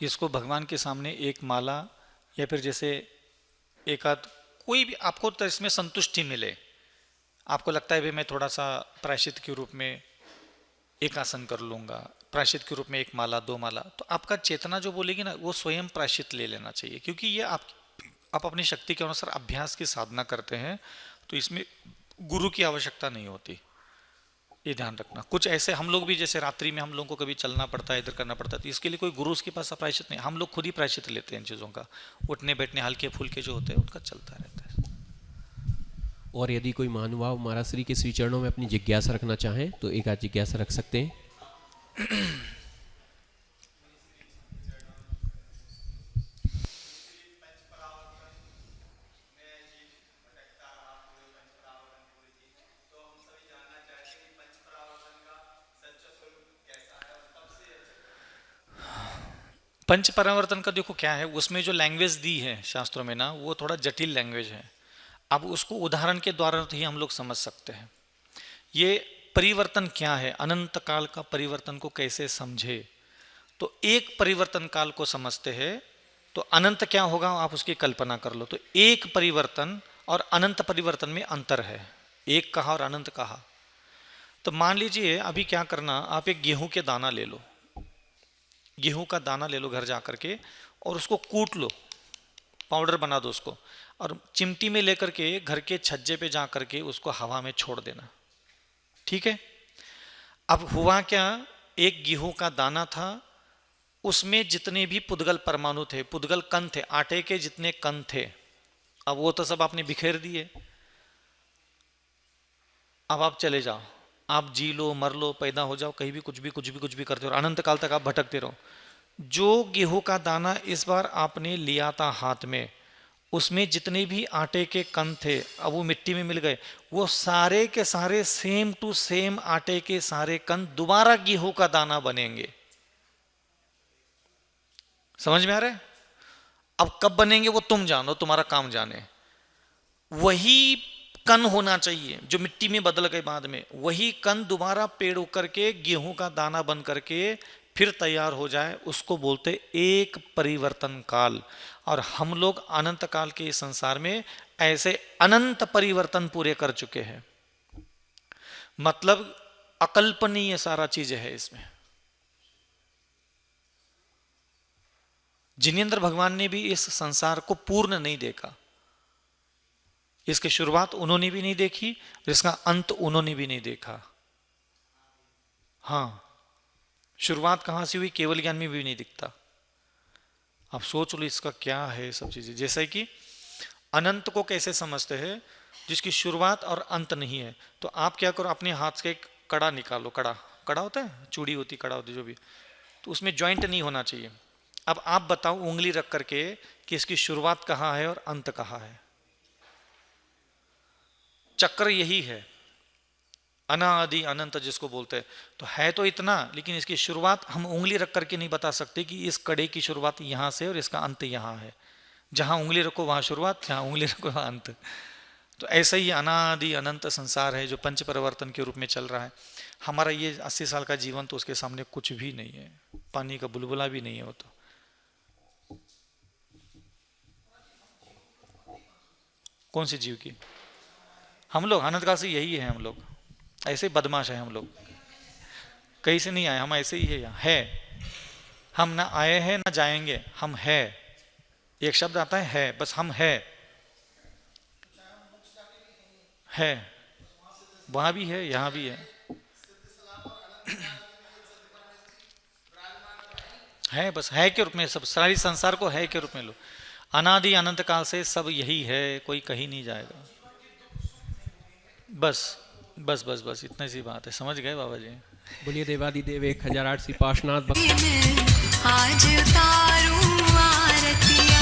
इसको भगवान के सामने एक माला या फिर जैसे एक आध कोई भी आपको तो इसमें संतुष्टि मिले, आपको लगता है भाई मैं थोड़ा सा प्रायश्चित के रूप में एक आसन कर लूँगा, प्रायश्चित के रूप में 1 माला 2 माला, तो आपका चेतना जो बोलेगी ना वो स्वयं प्रायश्चित ले लेना चाहिए। क्योंकि ये आप अपनी शक्ति के अनुसार अभ्यास की साधना करते हैं, तो इसमें गुरु की आवश्यकता नहीं होती, ये ध्यान रखना। कुछ ऐसे हम लोग भी जैसे रात्रि में हम लोगों को कभी चलना पड़ता है, इधर करना पड़ता है, तो इसके लिए कोई गुरु उसके पास प्रायश्चित नहीं, हम लोग खुद ही प्रायश्चित लेते हैं इन चीज़ों का। उठने बैठने हल्के फुल्के जो होते हैं उनका चलता रहता है। और यदि कोई महानुभाव महाराज श्री के श्री चरणों में अपनी जिज्ञासा रखना चाहें तो एक आध जिज्ञासा रख सकते हैं। पंच परिवर्तन का देखो क्या है, उसमें जो लैंग्वेज दी है शास्त्रों में ना, वो थोड़ा जटिल लैंग्वेज है। अब उसको उदाहरण के द्वारा ही हम लोग समझ सकते हैं। ये परिवर्तन क्या है, अनंत काल का परिवर्तन को कैसे समझे। तो एक परिवर्तन काल को समझते हैं तो अनंत क्या होगा आप उसकी कल्पना कर लो। तो एक परिवर्तन और अनंत परिवर्तन में अंतर है, एक कहा और अनंत कहा। तो मान लीजिए अभी क्या करना, आप एक गेहूं के दाना ले लो, गेहूं का दाना ले लो घर जा करके और उसको कूट लो, पाउडर बना दो उसको, और चिमटी में लेकर के घर के छज्जे पे जा करके उसको हवा में छोड़ देना, ठीक है। अब हुआ क्या, एक गेहूं का दाना था, उसमें जितने भी पुद्गल परमाणु थे, पुद्गल कण थे, आटे के जितने कण थे, अब वो तो सब आपने बिखेर दिए। अब आप चले जाओ, आप जी लो, मर लो, पैदा हो जाओ, कहीं भी कुछ भी करते हो, अनंत काल तक आप भटकते रहो। जो गेहूं का दाना इस बार आपने लिया था हाथ में, उसमें जितने भी आटे के कण थे अब वो मिट्टी में मिल गए, वो सारे के सारे सेम टू सेम आटे के सारे कण दोबारा गेहूं का दाना बनेंगे। समझ में आ रहा है? अब कब बनेंगे वो तुम जानो, तुम्हारा काम जाने। वही कण होना चाहिए जो मिट्टी में बदल गए बाद में, वही कण दोबारा पेड़ उकर के गेहूं का दाना बन करके फिर तैयार हो जाए, उसको बोलते एक परिवर्तन काल। और हम लोग अनंत काल के इस संसार में ऐसे अनंत परिवर्तन पूरे कर चुके हैं, मतलब अकल्पनीय सारा चीज है इसमें। जिनेंद्र भगवान ने भी इस संसार को पूर्ण नहीं देखा, इसकी शुरुआत उन्होंने भी नहीं देखी, इसका अंत उन्होंने भी नहीं देखा। हाँ, शुरुआत कहां से हुई केवल ज्ञान में भी नहीं दिखता। आप सोच लो इसका क्या है सब चीजें। जैसे कि अनंत को कैसे समझते हैं, जिसकी शुरुआत और अंत नहीं है। तो आप क्या करो, अपने हाथ से एक कड़ा निकालो, कड़ा होता है, चूड़ी होती, कड़ा होती जो भी, तो उसमें ज्वाइंट नहीं होना चाहिए। अब आप बताओ उंगली रख करके कि इसकी शुरुआत कहां है और अंत कहां है। चक्र यही है, अनादि अनंत जिसको बोलते हैं। तो है तो इतना, लेकिन इसकी शुरुआत हम उंगली रख करके नहीं बता सकते कि इस कड़े की शुरुआत यहां से और इसका अंत यहां है। जहां उंगली रखो वहां शुरुआत, जहां उंगली रखो वहां अंत। तो ऐसा ही अनादि अनंत संसार है जो पंच परिवर्तन के रूप में चल रहा है। हमारा ये 80 साल का जीवन तो उसके सामने कुछ भी नहीं है, पानी का बुलबुला भी नहीं है वो तो। कौन सी जीव की? हम लोग अनंत काल से यही है, हम लोग ऐसे बदमाश है, हम लोग कहीं से नहीं आए, हम ऐसे ही है, यहाँ है। हम ना आए हैं ना जाएंगे, हम है। एक शब्द आता है, बस हम है। वहां भी है, यहां भी है बस है के रूप में, सब सारी संसार को है के रूप में लो। अनादि अनंत काल से सब यही है, कोई कहीं नहीं जाएगा। बस इतनी सी बात है, समझ गए बाबा जी? बोलिए देवादिदेव 1008 सी पार्श्वनाथ आज उतारूं आरती।